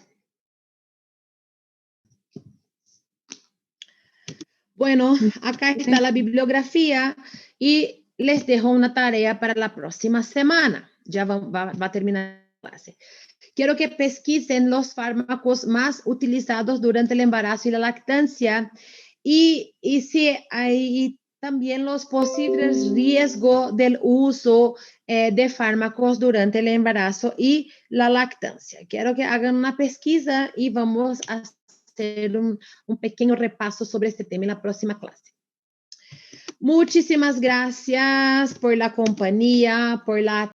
Speaker 1: Bueno, acá está la bibliografía y les dejo una tarea para la próxima semana. Ya va a terminar la clase. Quiero que pesquisen los fármacos más utilizados durante el embarazo y la lactancia, y si hay también los posibles riesgos del uso de fármacos durante el embarazo y la lactancia. Quiero que hagan una pesquisa y vamos a hacer un pequeño repaso sobre este tema en la próxima clase. Muchísimas gracias por la compañía, por la